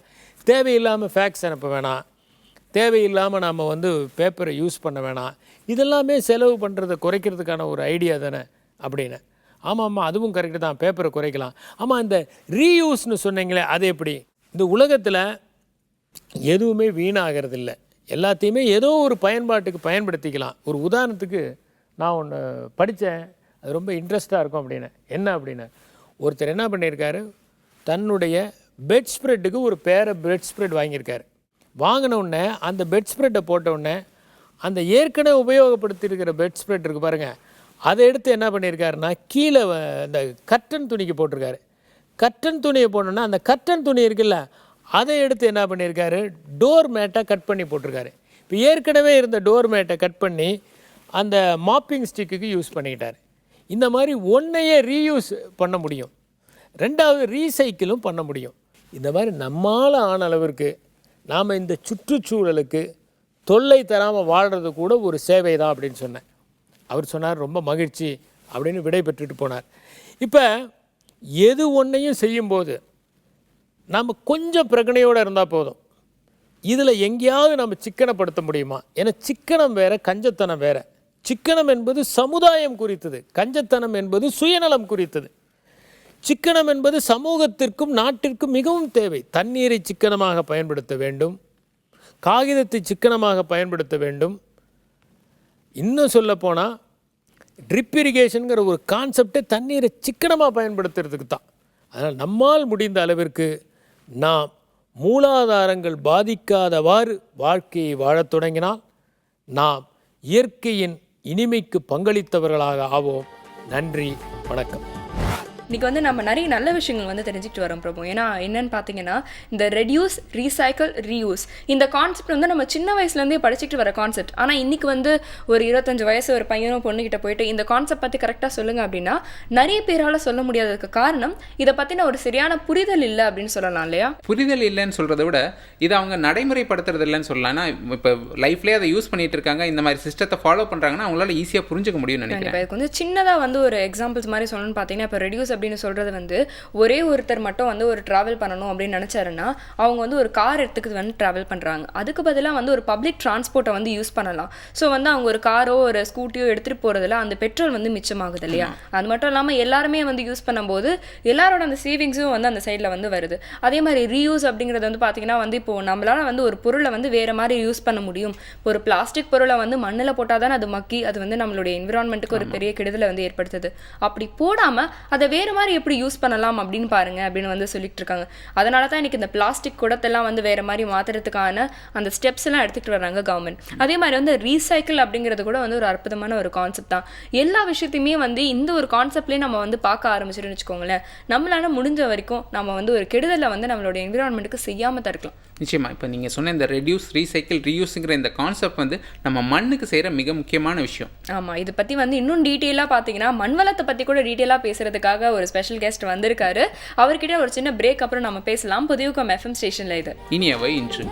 தேவையில்லாமல் ஃபேக்ஸ் அனுப்ப வேணாம், தேவையில்லாமல் நாம் வந்து பேப்பரை யூஸ் பண்ண வேணாம். இதெல்லாமே செலவு பண்ணுறதை குறைக்கிறதுக்கான ஒரு ஐடியா தானே அப்படின்னு. ஆமாம், அதுவும் கரெக்டு தான், பேப்பரை குறைக்கலாம். ஆமாம், இந்த ரீயூஸ்னு சொன்னீங்களே, அது எப்படி? இந்த உலகத்தில் எதுவுமே வீணாகிறது இல்லை, எல்லாத்தையுமே ஏதோ ஒரு பயன்பாட்டுக்கு பயன்படுத்திக்கலாம். ஒரு உதாரணத்துக்கு நான் ஒன்று படித்தேன், அது ரொம்ப இன்ட்ரெஸ்டாக இருக்கும் அப்படின்னு. என்ன அப்படின்னு, ஒருத்தர் என்ன பண்ணியிருக்காரு, தன்னுடைய பெட் ஸ்ப்ரெட்டுக்கு ஒரு பேரை பெட் ஸ்ப்ரெட் வாங்கியிருக்காரு. வாங்கின உடனே அந்த பெட் ஸ்ப்ரெட்டை போட்ட உடனே அந்த ஏற்கனவே உபயோகப்படுத்தியிருக்கிற பெட் ஸ்ப்ரெட் இருக்குது பாருங்கள், அதை எடுத்து என்ன பண்ணியிருக்காருன்னா கீழே அந்த கர்டன் துணிக்கு போட்டிருக்காரு. கர்டன் துணியை போட்டோன்னா அந்த கர்டன் துணி இருக்குல்ல, அதை எடுத்து என்ன பண்ணியிருக்காரு, டோர் மேட்டை கட் பண்ணி போட்டிருக்காரு. இப்போ ஏற்கனவே இருந்த டோர் மேட்டை கட் பண்ணி அந்த மாப்பிங் ஸ்டிக்குக்கு யூஸ் பண்ணிக்கிட்டார். இந்த மாதிரி ஒன்றையே ரீயூஸ் பண்ண முடியும், ரெண்டாவது ரீசைக்கிளும் பண்ண முடியும். இந்த மாதிரி நம்மால் ஆன அளவிற்கு நாம் இந்த சுற்றுச்சூழலுக்கு தொல்லை தராமல் வாழ்கிறது கூட ஒரு சேவை தான் அப்படின்னு சொன்னேன். அவர் சொன்னார் ரொம்ப மகிழ்ச்சி அப்படின்னு விடை பெற்றுட்டு போனார். இப்போ எது ஒன்றையும் செய்யும்போது நம்ம கொஞ்சம் பிரகனையோடு இருந்தால் போதும். இதில் எங்கேயாவது நம்ம சிக்கனப்படுத்த முடியுமா? ஏன்னா சிக்கனம் வேறு, கஞ்சத்தனம் வேறு. சிக்கனம் என்பது சமுதாயம் குறித்தது, கஞ்சத்தனம் என்பது சுயநலம் குறித்தது. சிக்கனம் என்பது சமூகத்திற்கும் நாட்டிற்கும் மிகவும் தேவை. தண்ணீரை சிக்கனமாக பயன்படுத்த வேண்டும், காகிதத்தை சிக்கனமாக பயன்படுத்த வேண்டும். இன்னும் சொல்லப்போனால் ட்ரிப் இரிகேஷனுங்கிற ஒரு கான்செப்டை தண்ணீரை சிக்கனமாக பயன்படுத்துறதுக்கு தான். அதனால் நம்மால் முடிந்த அளவிற்கு நாம் மூலாதாரங்கள் பாதிக்காதவாறு வாழ்க்கையை வாழத் தொடங்கினால் நாம் இயற்கையின் இனிமைக்கு பங்களித்தவர்களாக ஆவோம். நன்றி, வணக்கம். இன்றைக்கி வந்து நம்ம நிறைய நல்ல விஷயங்கள் வந்து தெரிஞ்சுக்கிட்டு வரோம் பிரபு. ஏன்னா என்னென்னு பார்த்தீங்கன்னா, இந்த ரெடியூஸ், ரீசைக்கிள், ரீயூஸ் இந்த கான்செப்ட் வந்து நம்ம சின்ன வயசுலேருந்தே படிச்சுட்டு வர கான்செப்ட். ஆனால் இன்றைக்கி வந்து ஒரு 25 வயசு ஒரு பையனும் பொண்ணுக்கிட்ட போயிட்டு இந்த கான்செப்ட் பற்றி கரெக்டாக சொல்லுங்கள் அப்படின்னா நிறைய பேரால் சொல்ல முடியாததுக்கு காரணம் இதை பற்றின ஒரு சரியான புரிதல் இல்லை அப்படின்னு சொல்லலாம் இல்லையா? புரிதல் இல்லைன்னு சொல்கிறத விட இதை அவங்க நடைமுறைப்படுத்துறது இல்லைன்னு சொல்லலாம். ஏன்னா இப்போ லைஃப்லேயே அதை யூஸ் பண்ணிட்டு இருக்காங்க, இந்த மாதிரி சிஸ்டத்தை ஃபாலோ பண்ணுறாங்கன்னா அவங்களால ஈஸியாக புரிஞ்சுக்க முடியும்னு நினைக்கிறேன். இதுக்கு வந்து சின்னதாக வந்து ஒரு எக்ஸாம்பிள்ஸ் மாதிரி சொல்லணும்னு பார்த்தீங்கன்னா, இப்போ ரெடியூஸ் அப்படின்னு சொல்கிறது வந்து ஒரே ஒருத்தர் மட்டும் வந்து ஒரு ட்ராவல் பண்ணணும் அப்படின்னு நினச்சாருன்னா அவங்க வந்து ஒரு கார் எடுத்துக்கு வந்து ட்ராவல் பண்ணுறாங்க. அதுக்கு பதிலாக வந்து ஒரு பப்ளிக் டிரான்ஸ்போர்ட்டை வந்து யூஸ் பண்ணலாம். ஸோ வந்து அவங்க ஒரு காரோ ஒரு ஸ்கூட்டியோ எடுத்துகிட்டு போகிறதுல அந்த பெட்ரோல் வந்து மிச்சமாகுது இல்லையா? அது மட்டும் இல்லாமல் எல்லாருமே வந்து யூஸ் பண்ணும்போது எல்லாரோட அந்த சேவிங்ஸும் வந்து அந்த சைடில் வந்து வருது. அதே மாதிரி ரீயூஸ் அப்படிங்கிறது வந்து பார்த்தீங்கன்னா வந்து இப்போது நம்மளால் வந்து ஒரு பொருளை வந்து வேறு மாதிரி யூஸ் பண்ண முடியும். ஒரு பிளாஸ்டிக் பொருளை வந்து மண்ணில் போட்டால் தானே அது மக்கி அது வந்து நம்மளுடைய என்விரான்மெண்ட்டுக்கு ஒரு பெரிய கெடுதலை வந்து ஏற்படுத்துது. அப்படி போடாமல் அதை வேறு மாதிரி எப்படி யூஸ் பண்ணலாம் அப்படின்னு பாருங்க அப்படின்னு வந்து சொல்லிட்டு இருக்காங்க. அதனால தான் இன்னைக்கு இந்த பிளாஸ்டிக் குடத்தெல்லாம் வந்து வேற மாதிரி மாத்துறதுக்கான அந்த ஸ்டெப்ஸ் எல்லாம் எடுத்துக்கிட்டு வராங்க கவர்மெண்ட். அதே மாதிரி வந்து ரீசைக்கிள் அப்படிங்கிறது கூட வந்து ஒரு அற்புதமான ஒரு கான்செப்ட் தான். எல்லா விஷயத்தையுமே வந்து இந்த ஒரு கான்செப்ட்லேயே நம்ம வந்து பார்க்க ஆரம்பிச்சிட்டோம்னு வச்சுக்கோங்களேன், நம்மளால முடிஞ்ச வரைக்கும் நம்ம வந்து ஒரு கெடுதலை வந்து நம்மளோட என்விரான்மெண்ட்டுக்கு செய்யாமல் தடுக்கலாம். நிச்சயமாக இப்போ நீங்கள் சொன்ன இந்த ரெடியூஸ், ரீசைக்கிள், ரீயூஸுங்கிற இந்த கான்செப்ட் வந்து நம்ம மண்ணுக்கு செய்கிற மிக முக்கியமான விஷயம். ஆமாம், இதை பற்றி வந்து இன்னும் டீட்டெயிலாக பார்த்தீங்கன்னா மண் வளத்தை பற்றி கூட டீட்டெயிலாக பேசுகிறதுக்காக ஒரு ஸ்பெஷல் கெஸ்ட் வந்திருக்காரு. அவர்கிட்ட ஒரு சின்ன பிரேக் அப்புறம் நம்ம பேசலாம். புதியுகம் FM ஸ்டேஷனில் இது இனியவை இன்று.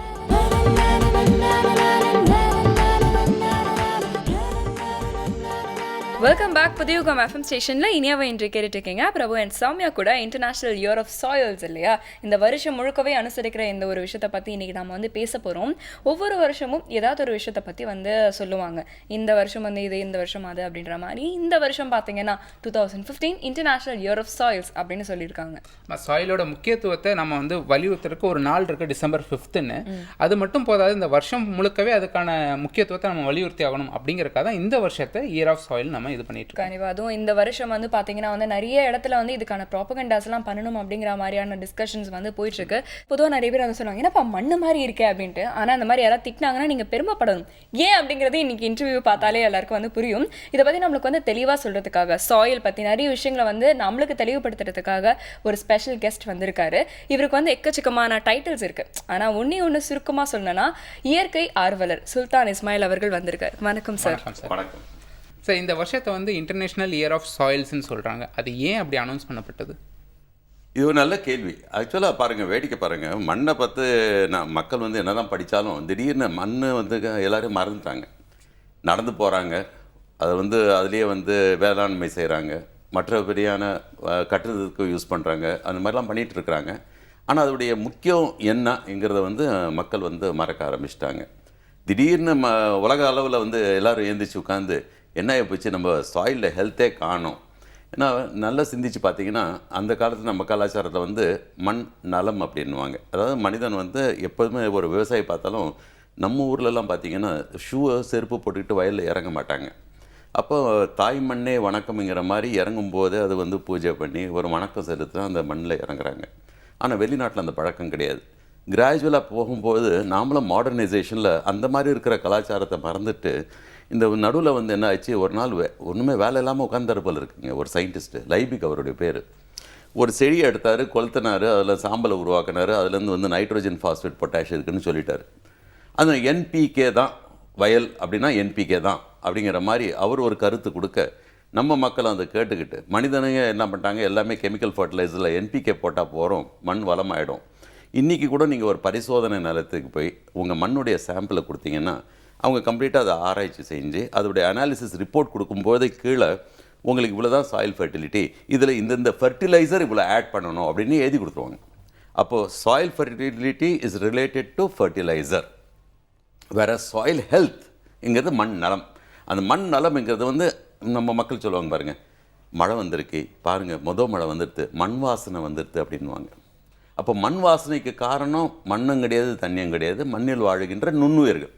Welcome back. புதியுகம் FM ஸ்டேஷனில் இனியாவை இன்று கேட்டுட்டு இருக்கீங்க. பிரபு அண்ட் சௌமியா கூட இன்டர்நேஷ்னல் இயர் ஆஃப் சாயில்ஸ் இல்லையா, இந்த வருஷம் முழுக்கவே அனுசரிக்கிற இந்த ஒரு விஷயத்தை பற்றி இன்றைக்கி நம்ம வந்து பேச போகிறோம். ஒவ்வொரு வருஷமும் ஏதாவது ஒரு விஷயத்தை பற்றி வந்து சொல்லுவாங்க. இந்த வருஷம் வந்து இது, இந்த வருஷம் அது அப்படின்ற மாதிரி. இந்த வருஷம் பார்த்தீங்கன்னா 2015 இன்டர்நேஷ்னல் இயர் ஆஃப் சாயில்ஸ் அப்படின்னு சொல்லியிருக்காங்க. சாயிலோட முக்கியத்துவத்தை நம்ம வந்து வலியுறுத்துறதுக்கு ஒரு நாள் இருக்குது, December 5th. அது மட்டும் போதாது, இந்த வருஷம் முழுக்கவே அதுக்கான முக்கியத்துவத்தை நம்ம வலியுறுத்தி ஆகணும். அப்படிங்கிறக்காக தான் இந்த வருஷத்தை இயர் ஆஃப் சாயில் நம்ம இது பண்ணிட்டு இருக்கோம். கண்டிப்பாக. அதுவும் இந்த வருஷம் வந்து பார்த்தீங்கன்னா வந்து நிறைய இடத்துல வந்து இதுக்கான ப்ராபகண்டாஸ்லாம் பண்ணணும் அப்படிங்கிற மாதிரியான டிஸ்கஷன்ஸ் வந்து போயிட்டு இருக்கு. பொதுவாக நிறைய பேர் வந்து சொல்லுவாங்க, என்னப்பா மண்ணு மாதிரி இருக்கே அப்படின்ட்டு. ஆனால் அந்த மாதிரி யாராவது திட்டினாங்கன்னா நீங்கள் பெருமைப்படணும். ஏன் அப்படிங்கிறது இன்னைக்கு இன்டர்வியூ பார்த்தாலே எல்லாருக்கும் வந்து புரியும். இதை பற்றி நம்மளுக்கு வந்து தெளிவாக சொல்கிறதுக்காக, சாயில் பற்றி நிறைய விஷயங்களை வந்து நம்மளுக்கு தெளிவுபடுத்துறதுக்காக ஒரு ஸ்பெஷல் கெஸ்ட் வந்திருக்காரு. இவருக்கு வந்து எக்கச்சக்கமான டைட்டில்ஸ் இருக்குது. ஆனால் ஒன்று சுருக்கமாக சொல்லணும்னா இயற்கை ஆர்வலர் சுல்தான் இஸ்மாயில் அவர்கள் வந்திருக்காரு. வணக்கம் சார். வணக்கம் சார். இந்த வருஷத்தை வந்து இன்டர்நேஷ்னல் இயர் ஆஃப் சாயில்ஸ்ன்னு சொல்கிறாங்க. அது ஏன் அப்படி அனௌன்ஸ் பண்ணப்பட்டது? இது ஒரு நல்ல கேள்வி. ஆக்சுவலாக பாருங்கள், வேடிக்கை பாருங்கள், மண்ணை பார்த்து மக்கள் வந்து என்ன தான் படித்தாலும் திடீர்னு மண் வந்து எல்லோரும் மறந்துட்டாங்க. நடந்து போகிறாங்க, அதை வந்து அதுலேயே வந்து வேளாண்மை செய்கிறாங்க, மற்றபடியான கட்டுறதுக்கு யூஸ் பண்ணுறாங்க, அந்த மாதிரிலாம் பண்ணிகிட்டு இருக்கிறாங்க. ஆனால் அதோடைய முக்கியம் என்னங்கிறத வந்து மக்கள் வந்து மறக்க ஆரம்பிச்சிட்டாங்க. திடீர்னு உலக அளவில் வந்து எல்லோரும் எழுந்திரிச்சு உட்காந்து என்ன போச்சு, நம்ம சாயிலில் ஹெல்த்தே காணோம். ஏன்னா நல்லா சிந்திச்சு பார்த்தீங்கன்னா அந்த காலத்தில் நம்ம கலாச்சாரத்தில் வந்து மண் நலம் அப்படின்வாங்க. அதாவது மனிதன் வந்து எப்போதுமே ஒரு விவசாயி பார்த்தாலும் நம்ம ஊர்லலாம் பார்த்திங்கன்னா ஷூவை செருப்பு போட்டுக்கிட்டு வயலில் இறங்க மாட்டாங்க. அப்போ தாய் மண்ணே வணக்கம்ங்கிற மாதிரி இறங்கும்போது அது வந்து பூஜை பண்ணி ஒரு வணக்கம் செலுத்தி அந்த மண்ணில் இறங்குறாங்க. ஆனால் வெளிநாட்டில் அந்த பழக்கம் கிடையாது. கிராஜுவலாக போகும்போது நாமளும் மாடர்னைசேஷனில் அந்த மாதிரி இருக்கிற கலாச்சாரத்தை மறந்துட்டு இந்த நடுவில் வந்து என்ன ஆச்சு, ஒரு நாள் ஒன்றுமே வேலை இல்லாமல் உட்காந்துருப்பல் இருக்குங்க. ஒரு சயின்டிஸ்ட்டு, லைபிக் அவருடைய பேர், ஒரு செடியை எடுத்தார், கொளுத்தினார், அதில் சாம்பலை உருவாக்கினார், அதுலேருந்து வந்து நைட்ரோஜன் ஃபாஸ்பேட் பொட்டாஷ் இருக்குன்னு சொல்லிட்டார். அந்த என்பிகே தான் வயல் அப்படின்னா என்பிகே தான் அப்படிங்கிற மாதிரி அவர் ஒரு கருத்து கொடுக்க நம்ம மக்கள் அதை கேட்டுக்கிட்டு மனிதனுங்க என்ன பண்ணிட்டாங்க, எல்லாமே கெமிக்கல் ஃபர்டிலைசரில் என்பிகே போட்டால் போகிறோம், மண் வளமாயிடும். இன்றைக்கி கூட நீங்கள் ஒரு பரிசோதனை நிலத்துக்கு போய் உங்கள் மண்ணுடைய சாம்பிளை கொடுத்தீங்கன்னா அவங்க கம்ப்ளீட்டாக அதை ஆராய்ச்சி செஞ்சு அதோடைய அனாலிசிஸ் ரிப்போர்ட் கொடுக்கும்போது கீழே உங்களுக்கு இவ்வளோ தான் சாயில் ஃபர்டிலிட்டி, இதில் இந்தந்த ஃபர்டிலைசர் இவ்வளோ ஆட் பண்ணணும் அப்படின்னு எழுதி கொடுத்துருவாங்க. அப்போது soil fertility is related to fertiliser. வேறு சாயில் ஹெல்த்ங்கிறது மண் நலம். அந்த மண் நலம்ங்கிறது வந்து நம்ம மக்கள் சொல்லுவாங்க பாருங்கள், மழை வந்திருக்கு பாருங்கள், மழை வந்துடுது, மண் வாசனை வந்துடுது அப்படின்வாங்க. அப்போ மண் வாசனைக்கு காரணம் மண்ணும் கிடையாது, தண்ணியும் கிடையாது, மண்ணில் வாழுகின்ற நுண்ணுயிர்கள்.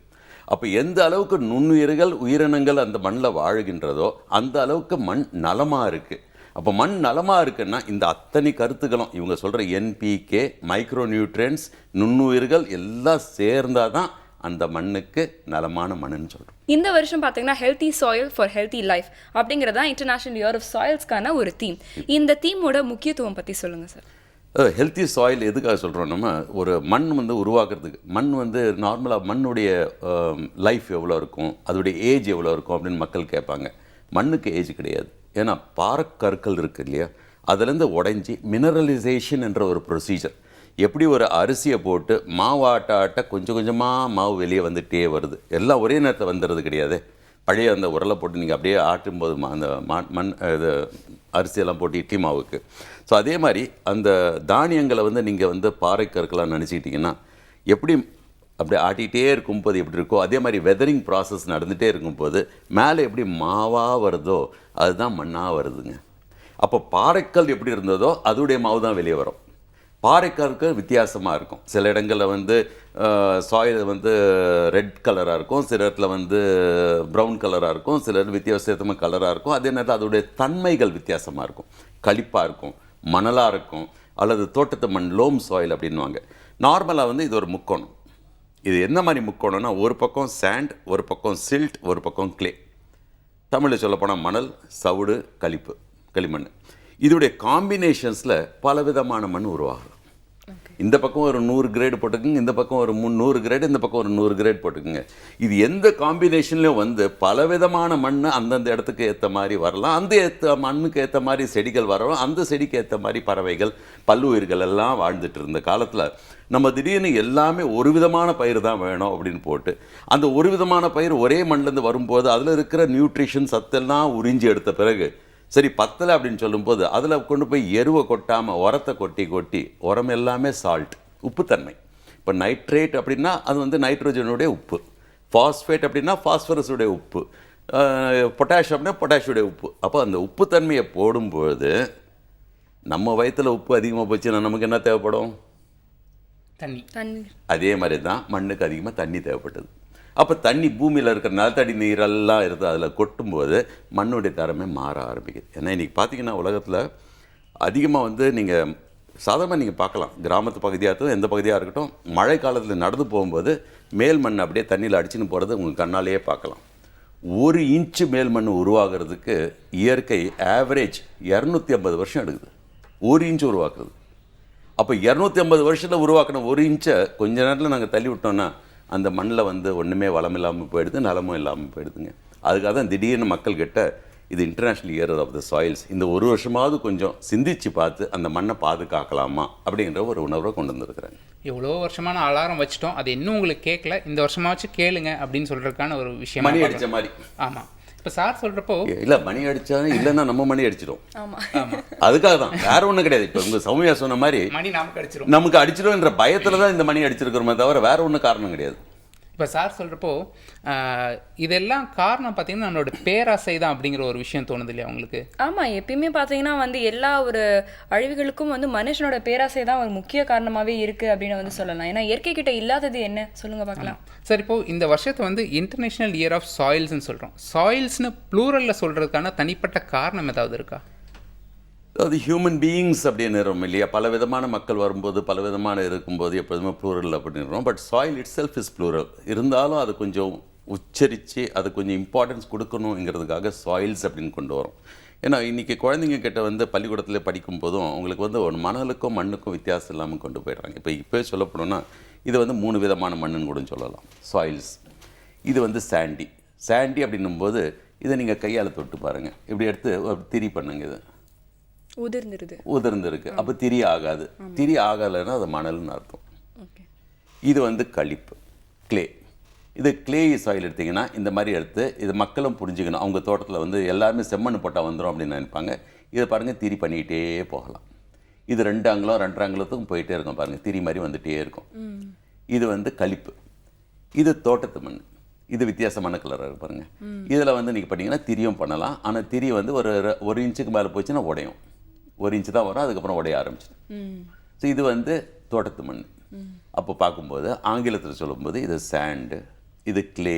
அப்போ எந்த அளவுக்கு நுண்ணுயிர்கள் உயிரினங்கள் அந்த மண்ணில் வாழுகின்றதோ அந்த அளவுக்கு மண் நலமாக இருக்குது. அப்போ மண் நலமாக இருக்குன்னா இந்த அத்தனை கருத்துக்களும் இவங்க சொல்கிற என்பிகே, மைக்ரோ நியூட்ரியன்ஸ், நுண்ணுயிர்கள் எல்லாம் சேர்ந்தால் தான் அந்த மண்ணுக்கு நலமான மண்ணுன்னு சொல்கிறோம். இந்த வருஷம் பார்த்தீங்கன்னா healthy soil for healthy life அப்படிங்கிறதா இன்டர்நேஷனல் இயர் ஆஃப் சாயில்ஸ்க்கான ஒரு தீம். இந்த தீமோட முக்கியத்துவம் பற்றி சொல்லுங்கள் சார். ஹெல்த்தி சாயில் எதுக்காக சொல்கிறோம், நம்ம ஒரு மண் வந்து உருவாக்குறதுக்கு. மண் வந்து நார்மலாக மண்ணுடைய லைஃப் எவ்வளோ இருக்கும், அதோடைய ஏஜ் எவ்வளோ இருக்கும் அப்படின்னு மக்கள் கேட்பாங்க. மண்ணுக்கு ஏஜ் கிடையாது. ஏன்னா பாறைக்கற்கள் இருக்குது இல்லையா, அதுலேருந்து உடைஞ்சி மினரலைசேஷன் என்ற ஒரு ப்ரொசீஜர். எப்படி ஒரு அரிசியை போட்டு மாவு ஆட்ட கொஞ்சம் கொஞ்சமாக மாவு வெளியே வந்துகிட்டே வருது, எல்லாம் ஒரே நேரத்தில் வந்துடுறது கிடையாது. பழைய அந்த உரலை போட்டு நீங்கள் அப்படியே ஆட்டும்போது அந்த மண் இது அரிசியெல்லாம் போட்டு இட்லி மாவுக்கு. ஸோ அதே மாதிரி அந்த தானியங்களை வந்து நீங்கள் வந்து பாறைக்கற்களாக நினச்சிக்கிட்டிங்கன்னா எப்படி அப்படியே ஆட்டிகிட்டே இருக்கும்போது எப்படி இருக்கோ அதே மாதிரி வெதரிங் ப்ராசஸ் நடந்துகிட்டே இருக்கும்போது மேலே எப்படி மாவாக வருதோ அதுதான் மண்ணாக வருதுங்க. அப்போ பாறைக்கல் எப்படி இருந்ததோ அதோடைய மாவு தான் வெளியே வரும். பாறைக்கற்கு வித்தியாசமாக இருக்கும். சில இடங்களில் வந்து சாயில் வந்து ரெட் கலராக இருக்கும், சில இடத்துல வந்து ப்ரௌன் கலராக இருக்கும், சில வித்தியாசமாக கலராக இருக்கும். அதே நேரத்தில் அதோடைய தன்மைகள் வித்தியாசமாக இருக்கும். களிப்பாக இருக்கும், மணலாக இருக்கும், அல்லது தோட்டத்து மண் லோம் சாயில் அப்படின்வாங்க. நார்மலாக வந்து இது ஒரு முக்கோணம். இது என்ன மாதிரி முக்கோணம்னா ஒரு பக்கம் சாண்ட், ஒரு பக்கம் சில்ட், ஒரு பக்கம் கிளே. தமிழில் சொல்லப்போனால் மணல், சவுடு, களிமண். இதோடைய காம்பினேஷன்ஸில் பலவிதமான மண் உருவாகலாம். இந்த பக்கம் ஒரு 100 கிரேடு போட்டுக்குங்க, இந்த பக்கம் ஒரு 300 கிரேடு, இந்த பக்கம் ஒரு 100 கிரேட் போட்டுக்குங்க. இது எந்த காம்பினேஷன்லையும் வந்து பலவிதமான மண் அந்தந்த இடத்துக்கு ஏற்ற மாதிரி வரலாம். அந்த மண்ணுக்கு ஏற்ற மாதிரி செடிகள் வரலாம், அந்த செடிக்கு ஏற்ற மாதிரி பறவைகள், பல்லுயிர்கள் எல்லாம் வாழ்ந்துட்டு இருந்த காலத்தில் நம்ம திடீர்னு எல்லாமே ஒரு விதமான பயிர் தான் வேணும் அப்படின்னு போட்டு அந்த ஒரு விதமான பயிர் ஒரே மண்ணிலேருந்து வரும்போது அதில் இருக்கிற நியூட்ரிஷன் சத்தெல்லாம் உறிஞ்சி எடுத்த பிறகு சரி பத்தலை அப்படின்னு சொல்லும்போது அதில் கொண்டு போய் எருவை கொட்டாமல் உரத்தை கொட்டி உரம் எல்லாமே சால்ட், உப்புத்தன்மை. இப்போ நைட்ரேட் அப்படின்னா அது வந்து நைட்ரோஜனுடைய உப்பு, ஃபாஸ்பேட் அப்படின்னா ஃபாஸ்பரஸுடைய உப்பு, பொட்டாஷ் அப்படின்னா பொட்டாஷுடைய உப்பு. அப்போ அந்த உப்புத்தன்மையை போடும்போது நம்ம வயிற்றில் உப்பு அதிகமாக போச்சுன்னா நமக்கு என்ன தேவைப்படும்? தண்ணி. அதே மாதிரி தான் மண்ணுக்கு அதிகமாக தண்ணி தேவைப்பட்டது. அப்போ தண்ணி பூமியில் இருக்கிற நிலத்தடி நீரெல்லாம் இருக்குது, அதில் கொட்டும்போது மண்ணுடைய தரமே மாற ஆரம்பிக்குது. ஏன்னா இன்றைக்கி பார்த்தீங்கன்னா உலகத்தில் அதிகமாக வந்து நீங்கள் சாதாரணமாக நீங்கள் பார்க்கலாம், கிராமத்து பகுதியாக இருக்கட்டும் எந்த பகுதியாக இருக்கட்டும், மழை காலத்தில் நடந்து போகும்போது மேல் மண் அப்படியே தண்ணியில் அடிச்சுன்னு போகிறது உங்கள் கண்ணாலேயே பார்க்கலாம். 1 இன்ச்சு மேல் மண் உருவாகிறதுக்கு இயற்கை ஆவரேஜ் 250 வருஷம் எடுக்குது 1 இன்ச்சு உருவாக்குறது. அப்போ 250 வருஷத்தில் உருவாக்கின 1 இன்ச்சை கொஞ்ச நேரத்தில் நாங்கள் தள்ளி விட்டோன்னா அந்த மண்ணில் வந்து ஒன்றுமே வளம் இல்லாமல் போயிடுது, நலமும் இல்லாமல் போயிடுதுங்க. அதுக்காக தான் திடீர்னு மக்கள்கிட்ட இது international year of the soils, இந்த 1 வருஷமாவது கொஞ்சம் சிந்திச்சு பார்த்து அந்த மண்ணை பாதுகாக்கலாமா அப்படிங்கிற ஒரு உணர்வை கொண்டு வந்துருக்குறாங்க. எவ்வளோ வருஷமான அலாரம் வச்சுட்டோம், அது இன்னும் உங்களுக்கு கேட்கல, இந்த வருஷமாச்சும் கேளுங்க அப்படின்னு சொல்கிறதுக்கான ஒரு விஷயம். மணி அடித்த மாதிரி. ஆமாம். இப்போ சார் சொல்கிறப்போ இல்லை மணி அடித்தாலும் இல்லைன்னா நம்ம மணி அடிச்சிடும். ஆமாம், அதுக்காக தான், வேற ஒன்றும் கிடையாது. இப்போ உங்கள் சௌமியா சொன்ன மாதிரி மணி நமக்கு அடிச்சிடும், நமக்கு அடிச்சிடும்ன்ற பயத்தில் தான் இந்த மணி அடிச்சிருக்கிறோமே தவிர வேற ஒன்றும் காரணம் கிடையாது. இப்போ சார் சொல்கிறப்போ இதெல்லாம் காரணம் பார்த்தீங்கன்னா நம்மளோட பேராசை தான் அப்படிங்கிற ஒரு விஷயம் தோணுது இல்லையா உங்களுக்கு? ஆமாம், எப்பயுமே பார்த்தீங்கன்னா வந்து எல்லா ஒரு அழிவுகளுக்கும் வந்து மனுஷனோட பேராசை தான் ஒரு முக்கிய காரணமாகவே இருக்குது அப்படின்னு வந்து சொல்லலாம். ஏன்னா இயற்கை கிட்ட இல்லாதது என்ன சொல்லுங்கள் பார்க்கலாம். சார், இப்போது இந்த வருஷத்தை வந்து இன்டர்நேஷ்னல் இயர் ஆஃப் சாயில்ஸ்ன்னு சொல்கிறோம். சாயில்ஸ்னு ப்ளூரலில் சொல்கிறதுக்கான தனிப்பட்ட காரணம் ஏதாவது இருக்கா? அது ஹியூமன் பீயிங்ஸ் அப்படின்னு இல்லையா, பல விதமான மக்கள் வரும்போது பல விதமான இருக்கும்போது எப்போதுமே ப்ளூரல் அப்படின்றோம். But soil itself is plural. இருந்தாலும் அது கொஞ்சம் உச்சரித்து அது கொஞ்சம் இம்பார்ட்டன்ஸ் கொடுக்கணுங்கிறதுக்காக சாயில்ஸ் அப்படின்னு கொண்டு வரோம். ஏன்னா இன்றைக்கி குழந்தைங்க கிட்ட வந்து பள்ளிக்கூடத்தில் படிக்கும் போதும் அவங்களுக்கு வந்து ஒரு மணலுக்கும் மண்ணுக்கும் வித்தியாசம் இல்லாமல் கொண்டு போய்ட்றாங்க. இப்போ சொல்லப்போனோன்னா இது வந்து 3 விதமான மண்ணுன்னு கூட சொல்லலாம் சாயில்ஸ். இது வந்து சாண்டி அப்படின்னும்போது இதை நீங்கள் கையால் தொட்டு பாருங்கள், இப்படி எடுத்து திரி பண்ணுங்க, இது உதிர்ந்துருக்கு. அப்போ திரி ஆகாது. திரி ஆகலைன்னா அது மணல்னு அர்த்தம். இது வந்து களிப்பு, கிளே. இது கிளே சாயில் எடுத்திங்கன்னா இந்த மாதிரி எடுத்து இது மக்களும் புரிஞ்சுக்கணும். அவங்க தோட்டத்தில் வந்து எல்லாருமே செம்மண் போட்டால் வந்துடும் அப்படின்னு நினைப்பாங்க. இதை பாருங்கள், திரி பண்ணிக்கிட்டே போகலாம். இது 2 அங்குலம் 2 அங்குலத்துக்கும் போயிட்டே இருக்கும் பாருங்கள், திரி மாதிரி வந்துகிட்டே இருக்கும். இது வந்து களிப்பு. இது தோட்டத்து மண். இது வித்தியாசமான கலராக இருக்கு பாருங்கள். இதில் வந்து நீங்கள் பண்ணிங்கன்னா திரியும் பண்ணலாம். ஆனால் திரி வந்து ஒரு இன்ச்சுக்கு மேலே போச்சுன்னா உடையும். 1 இன்ச்சு தான் வரும், அதுக்கப்புறம் உடைய ஆரம்பிச்சிடும். ஸோ இது வந்து தோட்டத்து மண். அப்போ பார்க்கும்போது ஆங்கிலத்தில் சொல்லும்போது இது சாண்டு, இது கிளே,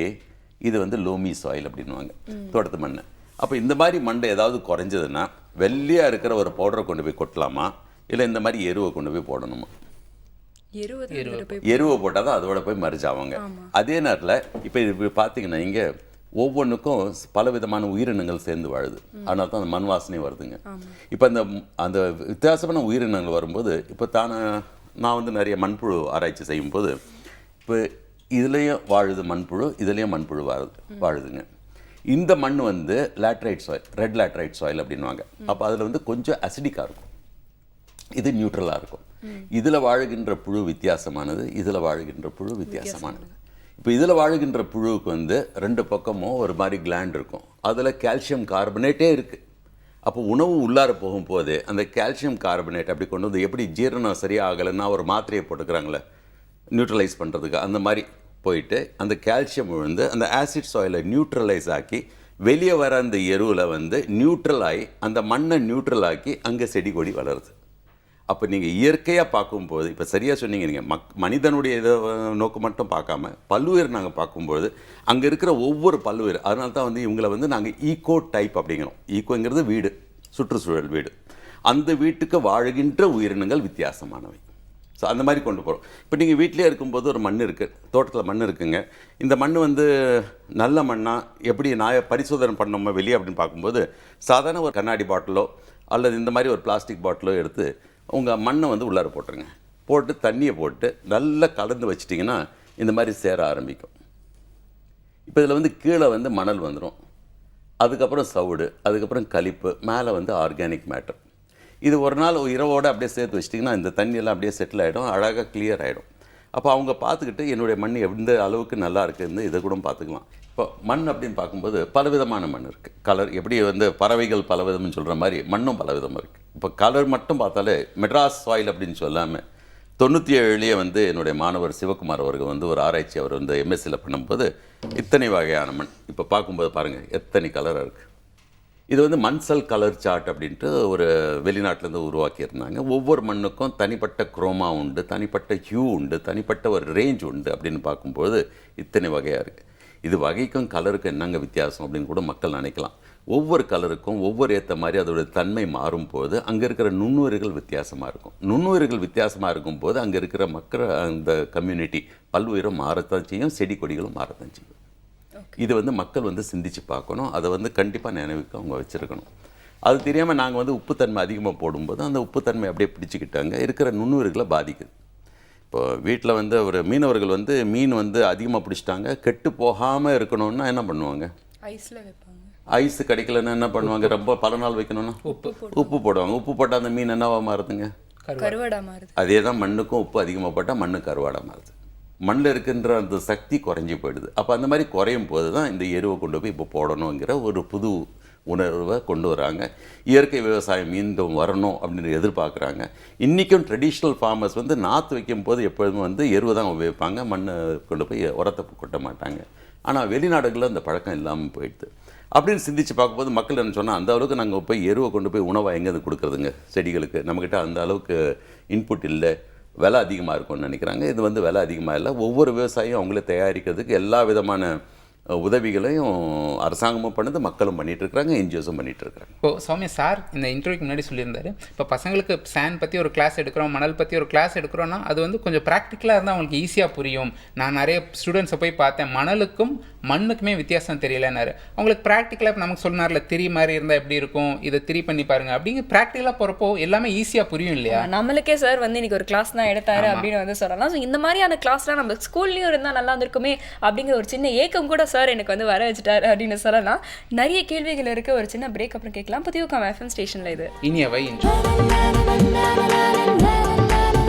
இது வந்து லோமி சாயில் அப்படின்வாங்க, தோட்டத்து மண். அப்போ இந்த மாதிரி மண்டை ஏதாவது குறைஞ்சதுன்னா வெள்ளையாக இருக்கிற ஒரு பவுடரை கொண்டு போய் கொட்டலாமா, இல்லை இந்த மாதிரி எருவை கொண்டு போய் போடணுமா? எருவை போட்டால் தான் அதோட போய் மரிஜ் ஆவாங்க. அதே நேரத்தில் இப்போ இது பார்த்தீங்கன்னா இங்கே ஒவ்வொன்றுக்கும் பல விதமான உயிரினங்கள் சேர்ந்து வாழுது. அதனால தான் அந்த மண் வாசனை வருதுங்க. இப்போ அந்த வித்தியாசமான உயிரினங்கள் வரும்போது இப்போ நான் வந்து நிறைய மண்புழு ஆராய்ச்சி செய்யும்போது இப்போ இதுலேயும் வாழுது மண்புழு, இதுலேயும் மண்புழு வாழுதுங்க. இந்த மண் வந்து laterite soil, red laterite soil அப்படின்வாங்க. அப்போ அதில் வந்து கொஞ்சம் அசிடிக்காக இருக்கும், இது நியூட்ரலாக இருக்கும். இதில் வாழுகின்ற புழு வித்தியாசமானது, இதில் வாழுகின்ற புழு வித்தியாசமானது. இப்போ இதில் வாழுகின்ற புழுவுக்கு வந்து 2 பக்கமும் ஒரு மாதிரி கிளாண்ட் இருக்கும், அதில் கால்சியம் கார்பனேட்டே இருக்குது. அப்போ உணவு உள்ளார போகும்போது அந்த கால்சியம் கார்பனேட் அப்படி கொண்டு வந்து எப்படி ஜீரணம் சரியாக ஆகலைன்னா ஒரு மாத்திரையை போட்டுக்கிறாங்களே நியூட்ரலைஸ் பண்ணுறதுக்கு, அந்த மாதிரி போயிட்டு அந்த கால்சியம் விழுந்து அந்த ஆசிட் சாயிலை நியூட்ரலைஸ் ஆக்கி வெளியே வர அந்த எருவில் வந்து நியூட்ரல் ஆகி அந்த மண்ணை நியூட்ரல் ஆக்கி அங்கே செடி கொடி வளருது. அப்போ நீங்கள் இயற்கையாக பார்க்கும்போது இப்போ சரியாக சொன்னீங்க, நீங்கள் மனிதனுடைய இதை நோக்கு மட்டும் பார்க்காம பல்லுயிர் நாங்கள் பார்க்கும்போது அங்கே இருக்கிற ஒவ்வொரு பல்லுயிர், அதனால தான் வந்து இவங்களை வந்து நாங்கள் ஈகோ டைப் அப்படிங்கிறோம். ஈகோங்கிறது வீடு, சுற்றுச்சூழல் வீடு. அந்த வீட்டுக்கு வாழுகின்ற உயிரினங்கள் வித்தியாசமானவை. ஸோ அந்த மாதிரி கொண்டு போகிறோம். இப்போ நீங்கள் வீட்டிலே இருக்கும்போது ஒரு மண் இருக்குது, தோட்டத்தில் மண் இருக்குங்க. இந்த மண் வந்து நல்ல மண்ணாக எப்படி பரிசோதனை பண்ணோமா வெளியே அப்படின்னு பார்க்கும்போது சாதாரண ஒரு கண்ணாடி பாட்டிலோ அல்லது இந்த மாதிரி ஒரு பிளாஸ்டிக் பாட்டிலோ எடுத்து உங்கள் மண்ணை வந்து உள்ளார போட்டுருங்க. போட்டு தண்ணியை போட்டு நல்லா கலந்து வச்சிட்டிங்கன்னா இந்த மாதிரி சேர ஆரம்பிக்கும். இப்போ இதில் வந்து கீழே வந்து மணல் வந்துடும், அதுக்கப்புறம் சவுடு, அதுக்கப்புறம் களிப்பு, மேலே வந்து ஆர்கானிக் மேட்டர். இது ஒரு நாள் இரவோடு அப்படியே சேர்த்து வச்சிட்டிங்கன்னா இந்த தண்ணியெல்லாம் அப்படியே செட்டில் ஆகிடும், அழகாக கிளியர் ஆகிடும். அப்போ அவங்க பார்த்துக்கிட்டு என்னுடைய மண் எந்த அளவுக்கு நல்லா இருக்குதுன்னு இதை கூட பார்த்துக்கலாம். இப்போ மண் அப்படின்னு பார்க்கும்போது பலவிதமான மண் இருக்குது. கலர் எப்படி வந்து பறவைகள் பல விதம்னு சொல்கிற மாதிரி மண்ணும் பல விதமாக இருக்குது. இப்போ கலர் மட்டும் பார்த்தாலே மெட்ராஸ் சாயில் அப்படின்னு சொல்லாமல் 97 வந்து என்னுடைய மாணவர் சிவகுமார் அவர்கள் வந்து ஒரு ஆராய்ச்சி அவர் வந்து எம்எஸ்சியில் பண்ணும்போது இத்தனை வகையான மண் இப்போ பார்க்கும்போது பாருங்கள் எத்தனை கலராக இருக்குது. இது வந்து மன்சல் கலர் சார்ட் அப்படின்ட்டு ஒரு வெளிநாட்டிலேருந்து உருவாக்கியிருந்தாங்க. ஒவ்வொரு மண்ணுக்கும் தனிப்பட்ட குரோமா உண்டு, தனிப்பட்ட ஹியூ உண்டு, தனிப்பட்ட ஒரு ரேஞ்ச் உண்டு அப்படின்னு பார்க்கும்போது இத்தனை வகையாக இருக்குது. இது வகைக்கும் கலருக்கும் என்னங்க வித்தியாசம் அப்படின்னு கூட மக்கள் நினைக்கலாம். ஒவ்வொரு கலருக்கும் ஒவ்வொரு ஏற்ற மாதிரி அதோடய தன்மை மாறும்போது அங்கே இருக்கிற நுண்ணுயிர்கள் வித்தியாசமாக இருக்கும். நுண்ணுயிர்கள் வித்தியாசமாக இருக்கும்போது அங்கே இருக்கிற மக்கள் அந்த கம்யூனிட்டி பல்வேறு மாறத்தான் செய்யும், செடி கொடிகளும் மாறத்தான் செய்யும். இது வந்து மக்கள் வந்து சிந்திச்சு பார்க்கணும், அதை வந்து கண்டிப்பாக நினைவுக்கு அவங்க வச்சுருக்கணும். அது தெரியாமல் நாங்கள் வந்து உப்புத்தன்மை அதிகமாக போடும்போது அந்த உப்புத்தன்மை அப்படியே பிடிச்சிக்கிட்டாங்க, இருக்கிற நுண்ணுயிர்களை பாதிக்குது. இப்போ வீட்டில் வந்து ஒரு மீனவர்கள் வந்து மீன் வந்து அதிகமாக பிடிச்சிட்டாங்க, கெட்டு போகாமல் இருக்கணும்னா என்ன பண்ணுவாங்க? ஐஸில் வைப்பாங்க. ஐஸ் கிடைக்கலன்னா என்ன பண்ணுவாங்க? ரொம்ப பல நாள் வைக்கணும்னா உப்பு போடுவாங்க. உப்பு போட்டால் அந்த மீன் என்னவா மாறுதுங்க? கருவாடா மாறுது. அதே தான் மண்ணுக்கும் உப்பு அதிகமாக போட்டால் மண்ணு கருவாடாக மாறுது. மண்ணில் இருக்கின்ற அந்த சக்தி குறைஞ்சி போயிடுது. அப்போ அந்த மாதிரி குறையும் போது தான் இந்த எருவை கொண்டு போய் இப்போ போடணுங்கிற ஒரு புது உணர்வை கொண்டு வராங்க. இயற்கை விவசாயம் மீண்டும் வரணும் அப்படின்னு எதிர்பார்க்குறாங்க. இன்றைக்கும் ட்ரெடிஷ்னல் ஃபார்மர்ஸ் வந்து நாற்று வைக்கும் போது எப்பொழுதும் வந்து எருவை தான் உபயோகிப்பாங்க, மண்ணை கொண்டு போய் உரத்தை கொட்ட மாட்டாங்க. ஆனால் வெளிநாடுகளில் அந்த பழக்கம் இல்லாமல் போயிடுது. அப்படின்னு சிந்திச்சு பார்க்கும்போது மக்கள் என்ன சொன்னால், அந்த அளவுக்கு நாங்கள் போய் எருவை கொண்டு போய் உணவை எங்கேருந்து கொடுக்குறதுங்க செடிகளுக்கு, நம்மக்கிட்ட அந்த அளவுக்கு இன்புட் இல்லை, விலை அதிகமாக இருக்கும்னு நினைக்கிறாங்க. இது வந்து விலை அதிகமாக இல்லை, ஒவ்வொரு விவசாயியும் அவங்களே தயாரிக்கிறதுக்கு எல்லா விதமான உதவிகளையும் அரசாங்கமும் பண்ணுது, மக்களும் பண்ணிகிட்டு இருக்கிறாங்க, என்ஜிஓஸும் பண்ணிகிட்டு இருக்கிறாங்க. இப்போது சௌமியா சார் இந்த இன்டர்வியூக்கு முன்னாடி சொல்லியிருந்தாரு, இப்போ பசங்களுக்கு சாண்ட் பற்றி ஒரு கிளாஸ் எடுக்கிறோம், மணல் பற்றி ஒரு கிளாஸ் எடுக்கிறோன்னா அது வந்து கொஞ்சம் ப்ராக்டிக்கலாக இருந்தால் அவங்களுக்கு ஈஸியாக புரியும். நான் நிறைய ஸ்டூடெண்ட்ஸை போய் பார்த்தேன், மணலுக்கும் மண்ணுக்குமே வித்தியாசம் தெரியலன்னாரு. அவங்களுக்கு ப்ராக்டிக்கலாக இப்போ நமக்கு சொன்னார்ல, திரி மாதிரி இருந்தால் எப்படி இருக்கும், இதை திரி பண்ணி பாருங்கள் அப்படிங்கிற ப்ராக்டிக்கலாக போகிறப்போ எல்லாமே ஈஸியாக புரியும் இல்லையா? நம்மளுக்கே சார் வந்து இன்னைக்கு ஒரு கிளாஸ் தான் எடுத்தாரு அப்படின்னு வந்து சொல்லலாம். ஸோ இந்த மாதிரியான கிளாஸ்லாம் நம்ம ஸ்கூல்லையும் இருந்தால் நல்லா இருந்திருக்குமே அப்படிங்கிற ஒரு சின்ன ஏக்கம் கூட சார் எனக்கு வந்து வர வச்சுட்டார் அப்படின்னு சொல்லலாம். நிறைய கேள்விகள் இருக்கு, ஒரு சின்ன பிரேக் அப்புறம் கேட்கலாம். பதிவுக்காம எஃப்எம் ஸ்டேஷன்ல இது இனியவை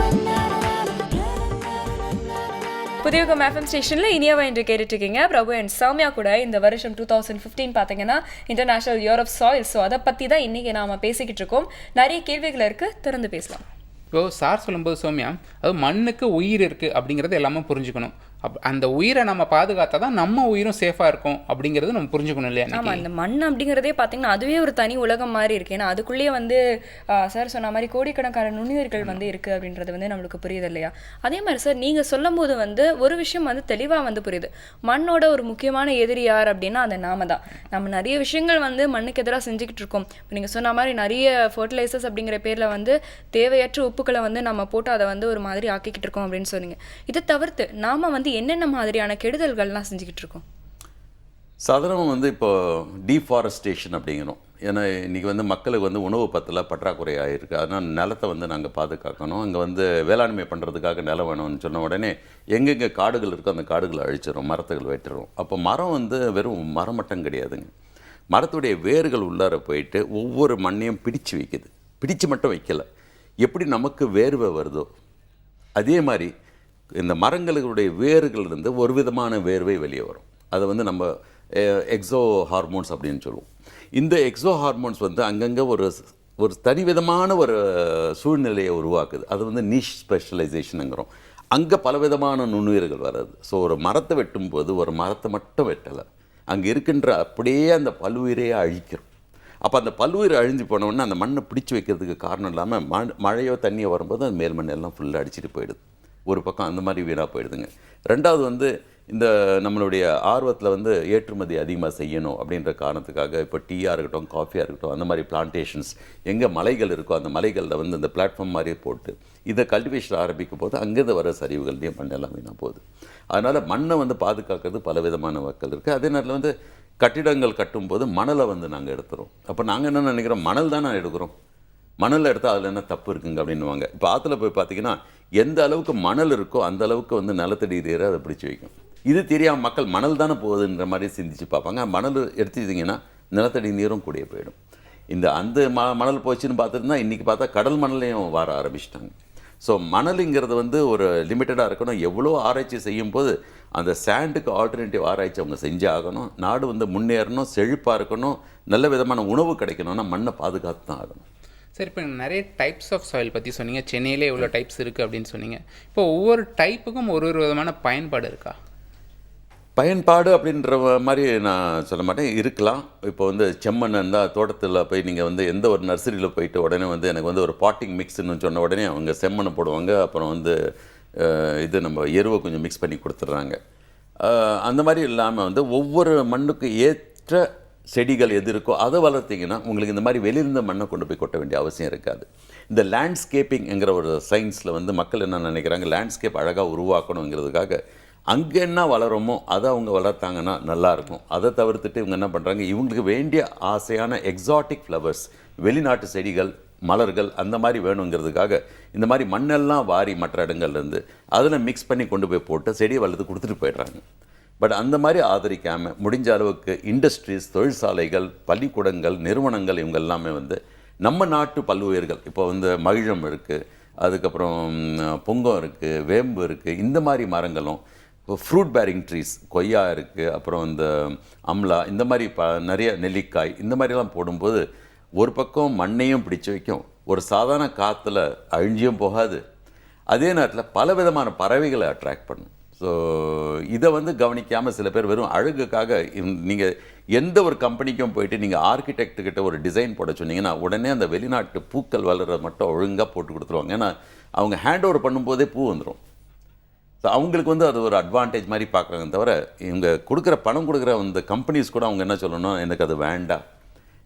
புதியகம் எஃப்எம் ஸ்டேஷன்ல இனியவா என்று கேட்டுட்டு இருக்கீங்க. பிரபு அண்ட் சௌமியா கூட இந்த வருஷம் 2015 பார்த்தீங்கன்னா international year of soil. So அதை பற்றி தான் இன்னைக்கு நாம பேசிக்கிட்டு இருக்கோம். நிறைய கேள்விகள் இருக்கு, திறந்து பேசலாம். இப்போது சார் சொல்லும்போது சௌமியா, அது மண்ணுக்கு உயிர் இருக்குது அப்படிங்கிறது எல்லாமே புரிஞ்சுக்கணும். அந்த உயிரை நம்ம பாதுகாத்தா தான் நம்ம உயிரும் சேஃபாக இருக்கும் அப்படிங்கிறது நம்ம புரிஞ்சுக்கணும் இல்லையா? ஆமாம், அந்த மண் அப்படிங்கிறதே பார்த்தீங்கன்னா அதுவே ஒரு தனி உலகம் மாதிரி இருக்கு. ஏன்னா அதுக்குள்ளேயே வந்து சார் சொன்ன மாதிரி கோடிக்கணக்கான நுண்ணுயிர்கள் வந்து இருக்குது அப்படின்றது வந்து நம்மளுக்கு புரியுது இல்லையா? அதே மாதிரி சார் நீங்கள் சொல்லும் போது வந்து ஒரு விஷயம் வந்து தெளிவாக வந்து புரியுது. மண்ணோட ஒரு முக்கியமான எதிரி யார் அப்படின்னா அது நாம தான். நம்ம நிறைய விஷயங்கள் வந்து மண்ணுக்கு எதிராக செஞ்சுக்கிட்டு இருக்கோம். இப்போ நீங்கள் சொன்ன மாதிரி நிறைய ஃபர்டிலைசர்ஸ் அப்படிங்கிற பேரில் வந்து தேவையற்ற உப்புக்களை வந்து நம்ம போட்டு அதை வந்து ஒரு மாதிரி ஆக்கிக்கிட்டு இருக்கோம் அப்படின்னு சொன்னீங்க. இதை தவிர்த்து நாம வந்து என்னென்ன மாதிரியான கெடுதல்கள்லாம் செஞ்சுக்கிட்டு இருக்கோம்? சாதாரணமாக வந்து இப்போ டீஃபாரஸ்டேஷன் அப்படிங்கிறோம். ஏன்னா இன்றைக்கி வந்து மக்களுக்கு வந்து உணவு பற்றாக்குறை ஆகிருக்கு. அதனால் நிலத்தை வந்து நாங்கள் பாதுகாக்கணும். அங்கே வந்து வேளாண்மை பண்ணுறதுக்காக நிலம் வேணும்னு சொன்ன உடனே எங்கெங்கே காடுகள் இருக்கோ அந்த காடுகளை அழிச்சிடும், மரத்துகள் வெட்டுறோம். அப்போ மரம் வந்து வெறும் மரம் மட்டும் கிடையாதுங்க, மரத்துடைய வேர்கள் உள்ளார போயிட்டு ஒவ்வொரு மண்ணையும் பிடிச்சு வைக்குது. பிடிச்சு மட்டும் வைக்கலை, எப்படி நமக்கு வேர்வை வருதோ அதே மாதிரி இந்த மரங்களுடைய வேர்கள்லேருந்து ஒரு விதமான வேர்வை வெளியே வரும். அதை வந்து நம்ம எக்ஸோ ஹார்மோன்ஸ் அப்படின்னு சொல்லுவோம். இந்த எக்ஸோ ஹார்மோன்ஸ் வந்து அங்கங்கே ஒரு தனிவிதமான ஒரு சூழ்நிலையை உருவாக்குது. அது வந்து நீஷ் ஸ்பெஷலைசேஷனுங்கிறோம். அங்கே பலவிதமான நுண்ணுயிர்கள் வராது. ஸோ ஒரு மரத்தை வெட்டும்போது ஒரு மரத்தை மட்டும் வெட்டலை, அங்கே இருக்கின்ற அப்படியே அந்த பல்லுயிரையே அழிக்கிறோம். அப்போ அந்த பல்லுயிர் அழிஞ்சு போனோடனே அந்த மண்ணை பிடிச்சி வைக்கிறதுக்கு காரணம் இல்லாமல் மழையோ தண்ணியோ வரும்போது அந்த மேல் மண்ணெல்லாம் ஃபுல்லாக அடிச்சுட்டு போயிடுது. ஒரு பக்கம் அந்த மாதிரி வீணாக போயிடுதுங்க. ரெண்டாவது வந்து இந்த நம்மளுடைய ஆர்வத்தில் வந்து ஏற்றுமதி அதிகமாக செய்யணும் அப்படின்ற காரணத்துக்காக இப்போ டீயாக இருக்கட்டும், காஃபியாக இருக்கட்டும், அந்த மாதிரி பிளான்டேஷன்ஸ் எங்கே மலைகள் இருக்கோ அந்த மலைகளில் வந்து இந்த பிளாட்ஃபார்ம் மாதிரியே போட்டு இதை கல்டிவேஷன் ஆரம்பிக்கும் போது அங்கேருந்து வர சரிவுகள்லேயும் மண்ணெல்லாம் வீணாக போகுது. அதனால் மண்ணை வந்து பாதுகாக்கிறது பலவிதமான மக்கள் இருக்குது. அதே நேரத்தில் வந்து கட்டிடங்கள் கட்டும்போது மணலை வந்து நாங்கள் எடுத்துகிறோம். அப்போ நாங்கள் என்ன நினைக்கிறோம், மணல் தான் நான் எடுக்கிறோம், மணலில் எடுத்தால் அதில் என்ன தப்பு இருக்குங்க அப்படின்னுவாங்க. இப்போ ஆற்றுல போய் பார்த்தீங்கன்னா எந்த அளவுக்கு மணல் இருக்கோ அந்த அளவுக்கு வந்து நிலத்தடி நீரை அதை பிடிச்சி வைக்கும். இது தெரியாமல் மக்கள் மணல் தானே போகுதுன்ற மாதிரி சிந்திச்சு பார்ப்பாங்க. மணல் எடுத்துக்கிட்டிங்கன்னா நிலத்தடி நீரும் கூடிய போயிடும். அந்த மணல் போச்சுன்னு பார்த்துட்டுனா இன்றைக்கி பார்த்தா கடல் மணலையும் வர ஆரம்பிச்சிட்டாங்க. ஸோ மணலுங்கிறது வந்து ஒரு லிமிட்டடாக இருக்கணும். எவ்வளோ ஆராய்ச்சி செய்யும் போது அந்த சாண்டுக்கு ஆல்டர்னேட்டிவ் ஆராய்ச்சி அவங்க செஞ்சு ஆகணும். நாடு வந்து முன்னேறணும், செழிப்பாக இருக்கணும், நல்ல விதமான உணவு கிடைக்கணும்னா மண்ணை பாதுகாத்து தான் ஆகணும். சரி, இப்போ நிறைய டைப்ஸ் ஆஃப் சாயில் பற்றி சொன்னீங்க. சென்னையிலே இவ்வளோ டைப்ஸ் இருக்குது அப்படின்னு சொன்னீங்க. இப்போ ஒவ்வொரு டைப்புக்கும் ஒரு விதமான பயன்பாடு இருக்கா? பயன்பாடு அப்படின்ற மாதிரி நான் சொல்ல மாட்டேன், இருக்கலாம். இப்போ வந்து செம்மண் இருந்தால் தோட்டத்தில் போய் நீங்கள் வந்து எந்த ஒரு நர்சரியில் போயிட்டு உடனே வந்து எனக்கு வந்து ஒரு பாட்டிங் மிக்ஸ்ன்னு சொன்ன உடனே அவங்க செம்மண்ணை போடுவாங்க. அப்புறம் வந்து இது நம்ம எருவை கொஞ்சம் மிக்ஸ் பண்ணி கொடுத்துட்றாங்க. அந்த மாதிரி இல்லாமல் வந்து ஒவ்வொரு மண்ணுக்கு ஏற்ற செடிகள் எது இருக்கோ அதை வளர்த்திங்கன்னா உங்களுக்கு இந்த மாதிரி வெளியிருந்த மண்ணை கொண்டு போய் கொட்ட வேண்டிய அவசியம் இருக்காது. இந்த லேண்ட்ஸ்கேப்பிங்ங்கிற ஒரு சயின்ஸில் வந்து மக்கள் என்ன நினைக்கிறாங்க, லேண்ட்ஸ்கேப் அழகாக உருவாக்கணுங்கிறதுக்காக அங்கே என்ன வளருமோ அதை அவங்க வளர்த்தாங்கன்னா நல்லாயிருக்கும். அதை தவிர்த்துட்டு இவங்க என்ன பண்ணுறாங்க, இவங்களுக்கு வேண்டிய ஆசையான எக்ஸாட்டிக் ஃப்ளவர்ஸ், வெளிநாட்டு செடிகள், மலர்கள் அந்த மாதிரி வேணுங்கிறதுக்காக இந்த மாதிரி மண்ணெல்லாம் வாரி மற்ற இடங்கள்லேருந்து அதில் மிக்ஸ் பண்ணி கொண்டு போய் போட்டு செடியை வளர்த்து கொடுத்துட்டு போயிடுறாங்க. பட் அந்த மாதிரி ஆதரிக்காமல் முடிஞ்ச அளவுக்கு இண்டஸ்ட்ரீஸ், தொழிற்சாலைகள், பள்ளிக்கூடங்கள், நிறுவனங்கள் இவங்க எல்லாமே வந்து நம்ம நாட்டு பல்லுயிர்கள், இப்போ வந்து மகிழம் இருக்குது, அதுக்கப்புறம் புங்கம் இருக்குது, வேம்பு இருக்குது, இந்த மாதிரி மரங்களும் ஃப்ரூட் பேரிங் ட்ரீஸ் கொய்யா இருக்குது, அப்புறம் இந்த அம்லா, இந்த மாதிரி நிறைய நெல்லிக்காய், இந்த மாதிரிலாம் போடும்போது ஒரு பக்கம் மண்ணையும் பிடிச்சு வைக்கும், ஒரு சாதாரண காற்றுல அழிஞ்சியும் போகாது, அதே நேரத்தில் பல விதமான பறவைகளை அட்ராக்ட் பண்ணும். ஸோ இதை வந்து கவனிக்காமல் சில பேர் வெறும் அழகுக்காக நீங்கள் எந்த ஒரு கம்பெனிக்கும் போயிட்டு நீங்கள் ஆர்கிடெக்ட்கிட்ட ஒரு டிசைன் போட சொன்னீங்கன்னா உடனே அந்த வெளிநாட்டு பூக்கள் வளர்கிறத மட்டும் ஒழுங்காக போட்டு கொடுத்துருவாங்க. ஏன்னா அவங்க ஹேண்ட் ஓவர் பண்ணும்போதே பூ வந்துடும். ஸோ அவங்களுக்கு வந்து அது ஒரு அட்வான்டேஜ் மாதிரி பார்க்குறாங்க. தவிர இவங்க பணம் கொடுக்குற அந்த கம்பெனிஸ் கூட அவங்க என்ன சொல்லணும், எனக்கு அது வேண்டாம்,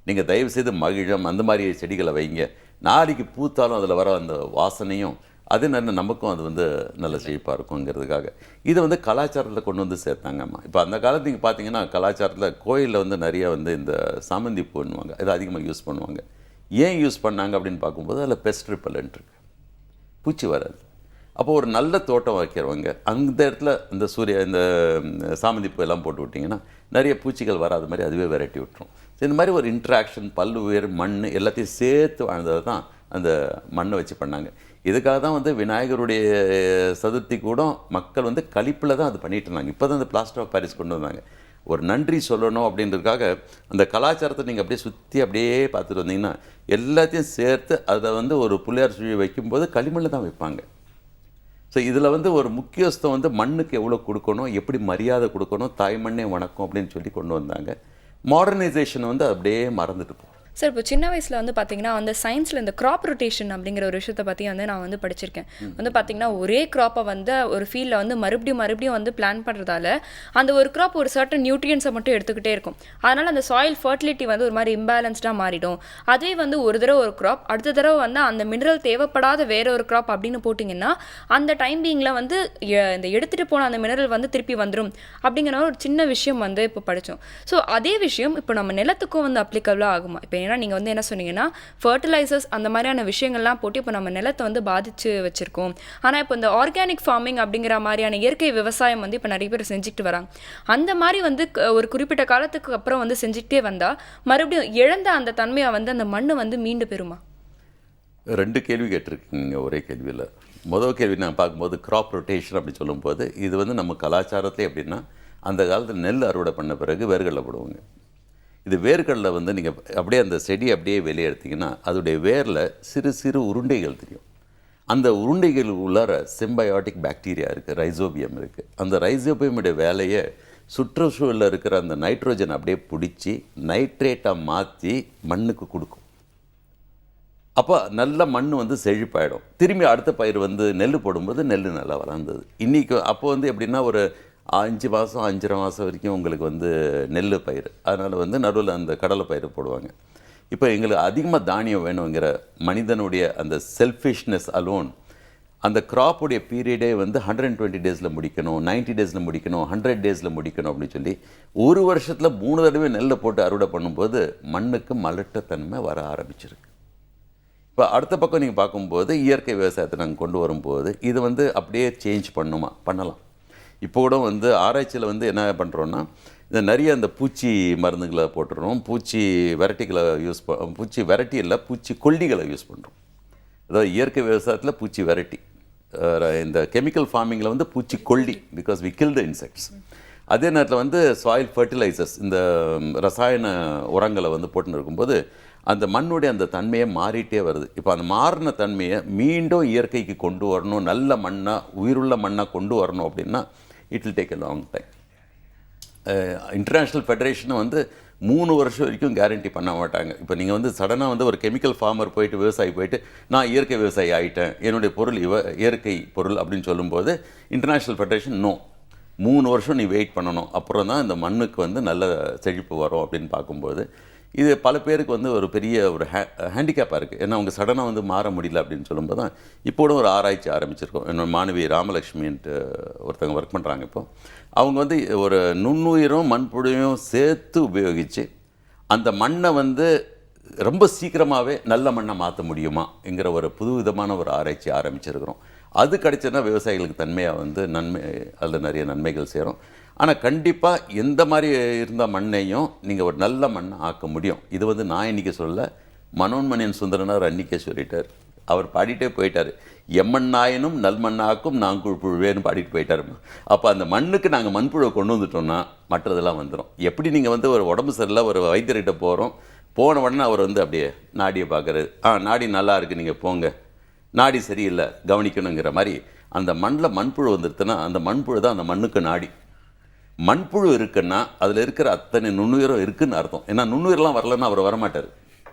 நீங்கள் தயவுசெய்து மகிழம் அந்த மாதிரி செடிகளை வைங்க, நாளைக்கு பூத்தாலும் அதில் வர அந்த வாசனையும் அது நமக்கும் அது வந்து நல்ல செழிப்பாக இருக்குங்கிறதுக்காக இதை வந்து கலாச்சாரத்தில் கொண்டு வந்து சேர்த்தாங்கம்மா. இப்போ அந்த காலத்து நீங்கள் பார்த்தீங்கன்னா கலாச்சாரத்தில் கோயிலில் வந்து நிறைய வந்து இந்த சாமந்தி பூன்னுவாங்க, இதை அதிகமாக யூஸ் பண்ணுவாங்க. ஏன் யூஸ் பண்ணாங்க அப்படின்னு பார்க்கும்போது அதில் பெஸ்ட் ரிப்பலண்ட் இருக்கு, பூச்சி வராது. அப்போ ஒரு நல்ல தோட்டம் வைக்கிறவங்க அந்த இடத்துல இந்த சாமந்தி பூ எல்லாம் போட்டு விட்டிங்கன்னா நிறைய பூச்சிகள் வராத மாதிரி அதுவே விரட்டி விட்டுரும். இந்த மாதிரி ஒரு இன்ட்ராக்ஷன் பல்வேறு மண் எல்லாத்தையும் சேர்த்து வாழ்ந்தது தான் அந்த மண்ணை வச்சு பண்ணாங்க. இதுக்காக தான் வந்து விநாயகருடைய சதுர்த்தி கூட மக்கள் வந்து கழிப்பில் தான் அது பண்ணிகிட்டு இருந்தாங்க. இப்போ தான் அந்த பிளாஸ்டர் ஆஃப் பாரிஸ் கொண்டு வந்தாங்க. ஒரு நன்றி சொல்லணும் அப்படின்றதுக்காக அந்த கலாச்சாரத்தை நீங்கள் அப்படியே சுற்றி அப்படியே பார்த்துட்டு வந்தீங்கன்னா எல்லாத்தையும் சேர்த்து அதை வந்து ஒரு புள்ளியார் சுழி வைக்கும்போது களிமண்ணில் தான் வைப்பாங்க. ஸோ இதில் வந்து ஒரு முக்கியஸ்தம் வந்து மண்ணுக்கு எவ்வளோ கொடுக்கணும், எப்படி மரியாதை கொடுக்கணும், தாய் மண்ணே வணக்கம் அப்படின்னு சொல்லி கொண்டு வந்தாங்க. மாடர்னைசேஷன் வந்து அப்படியே மறந்துட்டு போகும். சார் இப்போ சின்ன வயசில் வந்து பார்த்தீங்கன்னா அந்த சயின்ஸில் இந்த கிராப் ரொட்டேஷன் அப்படிங்கிற ஒரு விஷயத்தை பற்றி வந்து நான் வந்து படிச்சிருக்கேன். வந்து பார்த்தீங்கன்னா ஒரே க்ராப்பை வந்து ஒரு ஃபீல்டில் வந்து மறுபடியும் வந்து பிளான் பண்ணுறதால அந்த ஒரு க்ராப் ஒரு சர்டன் நியூட்ரியன்ஸை மட்டும் எடுத்துக்கிட்டே இருக்கும். அதனால் அந்த சாயில் ஃபர்டிலிட்டி வந்து ஒரு மாதிரி இம்பேலன்ஸ்டாக மாறிடும். அதே வந்து ஒரு தடவை ஒரு க்ராப், அடுத்த தடவை வந்து அந்த மினரல் தேவைப்படாத வேற ஒரு க்ராப் அப்படின்னு போட்டிங்கன்னா அந்த டைம் பீங்கில் வந்து இந்த எடுத்துகிட்டு போன அந்த மினரல் வந்து திருப்பி வந்துடும் அப்படிங்கிற ஒரு சின்ன விஷயம் வந்து இப்போ படித்தோம். ஸோ அதே விஷயம் இப்போ நம்ம நிலத்துக்கும் வந்து அப்ளிகபிளாக ஆகுமா? இப்போ ஏன்னா நீங்கள் வந்து என்ன சொன்னீங்கன்னா ஃபர்டிலைசர்ஸ் அந்த மாதிரியான விஷயங்கள்லாம் போட்டு இப்போ நம்ம நிலத்தை வந்து பாதித்து வச்சுருக்கோம். ஆனால் இப்போ இந்த ஆர்கானிக் ஃபார்மிங் அப்படிங்கிற மாதிரியான இயற்கை விவசாயம் வந்து இப்போ நிறைய பேர் செஞ்சுக்கிட்டு வராங்க. அந்த மாதிரி வந்து ஒரு குறிப்பிட்ட காலத்துக்கு அப்புறம் வந்து செஞ்சுக்கிட்டே வந்தால் மறுபடியும் இழந்த அந்த தன்மையை வந்து அந்த மண்ணு வந்து மீண்டு பெறுமா? 2 கேள்வி கேட்டிருக்கீங்க ஒரே கேள்வியில். முதல் கேள்வி நான் பார்க்கும்போது கிராப் ரொட்டேஷன் அப்படி சொல்லும்போது இது வந்து நம்ம கலாச்சாரத்தில் எப்படின்னா அந்த காலத்தில் நெல் அறுவடை பண்ண பிறகு வேர்கடலை போடுவாங்க. இது வேர்கடலை வந்து நீங்கள் அப்படியே அந்த செடி அப்படியே வெளியே எடுத்திங்கன்னா அதோடைய வேரில் சிறு சிறு உருண்டைகள் தெரியும். அந்த உருண்டைகள் உள்ளார சிம்பயாட்டிக் பாக்டீரியா இருக்குது, ரைசோபியம் இருக்குது. அந்த ரைசோபியமுடைய வேலையை சுற்றுச்சூழலில் இருக்கிற அந்த நைட்ரோஜன் அப்படியே பிடிச்சி நைட்ரேட்டாக மாற்றி மண்ணுக்கு கொடுக்கும். அப்போ நல்ல மண் வந்து செழிப்பாயிடும். திரும்பி அடுத்த பயிர் வந்து நெல் போடும்போது நெல் நல்லா வளர்ந்தது. இன்றைக்கி அப்போ வந்து எப்படின்னா ஒரு 5 மாதம் 5.5 மாதம் வரைக்கும் உங்களுக்கு வந்து நெல் பயிர், அதனால் வந்து நடுவில் அந்த கடலை பயிர் போடுவாங்க. இப்போ எங்களுக்கு அதிகமாக தானியம் வேணுங்கிற மனிதனுடைய அந்த செல்ஃபிஷ்னஸ் அலோன் அந்த கிராப்புடைய பீரியடே வந்து 120 டேஸில் முடிக்கணும், 90 டேஸில் முடிக்கணும், 100 டேஸில் முடிக்கணும் அப்படின்னு சொல்லி ஒரு வருஷத்தில் 3 தடவை நெல்லை போட்டு அறுவடை பண்ணும்போது மண்ணுக்கு மலட்டத்தன்மை வர ஆரம்பிச்சிருக்கு. இப்போ அடுத்த பக்கம் நீங்கள் பார்க்கும்போது இயற்கை விவசாயத்தை நாங்கள் கொண்டு வரும்போது இது வந்து அப்படியே சேஞ்ச் பண்ணலாம். இப்போ கூட வந்து ஆராய்ச்சியில் வந்து என்ன பண்ணுறோன்னா இந்த நிறைய அந்த பூச்சி மருந்துகளை போட்டுறோம், பூச்சி வெரைட்டிகளை பூச்சி வெரைட்டி இல்லை பூச்சி கொல்லிகளை யூஸ் பண்ணுறோம். அதாவது இயற்கை விவசாயத்தில் பூச்சி வெரைட்டி, இந்த கெமிக்கல் ஃபார்மிங்கில் வந்து பூச்சி கொல்லி, because we kill the insects. அதே நேரத்தில் வந்து சாயில் ஃபர்டிலைசர்ஸ் இந்த ரசாயன உரங்களை வந்து போட்டுன்னு இருக்கும்போது அந்த மண்ணுடைய அந்த தன்மையை மாறிட்டே வருது. இப்போ அந்த மாறின தன்மையை மீண்டும் இயற்கைக்கு கொண்டு வரணும், நல்ல மண்ணாக உயிருள்ள மண்ணாக கொண்டு வரணும் அப்படின்னா it will take a long time. International ஃபெடரேஷனை வந்து 3 வருஷம் வரைக்கும் கேரண்டி பண்ண மாட்டாங்க. இப்போ நீங்கள் வந்து சடனாக வந்து ஒரு கெமிக்கல் ஃபார்மர் போயிட்டு விவசாயி போயிட்டு நான் இயற்கை விவசாயி ஆகிட்டேன், என்னுடைய பொருள் இயற்கை பொருள் அப்படின்னு சொல்லும்போது இன்டர்நேஷ்னல் ஃபெடரேஷன் 3 வருஷம் நீ வெயிட் பண்ணணும், அப்புறம் தான் இந்த மண்ணுக்கு வந்து நல்ல செழிப்பு வரும் அப்படின்னு பார்க்கும்போது இது பல பேருக்கு வந்து ஒரு பெரிய ஒரு ஹேண்டிகேப்பாக இருக்குது. ஏன்னா அவங்க சடனாக வந்து மாற முடியல அப்படின்னு சொல்லும்போது தான் இப்போ கூட ஒரு ஆராய்ச்சி ஆரம்பிச்சிருக்கோம். என்னோட மாணவி ராமலக்ஷ்மின்ட்டு ஒருத்தவங்க ஒர்க் பண்ணுறாங்க. இப்போ அவங்க வந்து ஒரு நுண்ணுயிரும் மண்புழையும் சேர்த்து உபயோகித்து அந்த மண்ணை வந்து ரொம்ப சீக்கிரமாகவே நல்ல மண்ணை மாற்ற முடியுமாங்கிற ஒரு புது விதமான ஒரு ஆராய்ச்சி ஆரம்பிச்சிருக்கிறோம். அது கிடைச்சதுன்னா விவசாயிகளுக்கு தன்மையாக வந்து அதில் நிறைய நன்மைகள் சேரும். ஆனால் கண்டிப்பாக எந்த மாதிரி இருந்த மண்ணையும் நீங்கள் ஒரு நல்ல மண்ணை ஆக்க முடியும். இது வந்து நான் இன்றைக்கி சொல்ல, மனோன்மணியன் சுந்தரனார் அன்றைக்கே சொல்லிட்டார். அவர் பாடிட்டே போயிட்டார். எம்மண்ணாயினும் நல்மண்ணாக்கும் நாங்குள் புழுவேன்னு பாடிட்டு போயிட்டாருமா. அப்போ அந்த மண்ணுக்கு நாங்கள் மண்புழுவை கொண்டு வந்துட்டோம்னா மற்றதெல்லாம் வந்துடும். எப்படி நீங்கள் வந்து ஒரு உடம்பு சரியில்லை ஒரு வைத்தியர்கிட்ட போகிறோம், போன உடனே அவர் வந்து அப்படியே நாடியை பார்க்குறாரு, நாடி நல்லா இருக்குது நீங்கள் போங்க, நாடி சரியில்லை கவனிக்கணுங்கிற மாதிரி அந்த மண்ணில் மண்புழு வந்துடுதுன்னா அந்த மண்புழு தான் அந்த மண்ணுக்கு நாடி. மண்புழு இருக்குன்னா அதில் இருக்கிற அத்தனை நுண்ணுயிரும் இருக்குதுன்னு அர்த்தம். ஏன்னா நுண்ணுயிரெலாம் வரலன்னா அவர் வரமாட்டார்.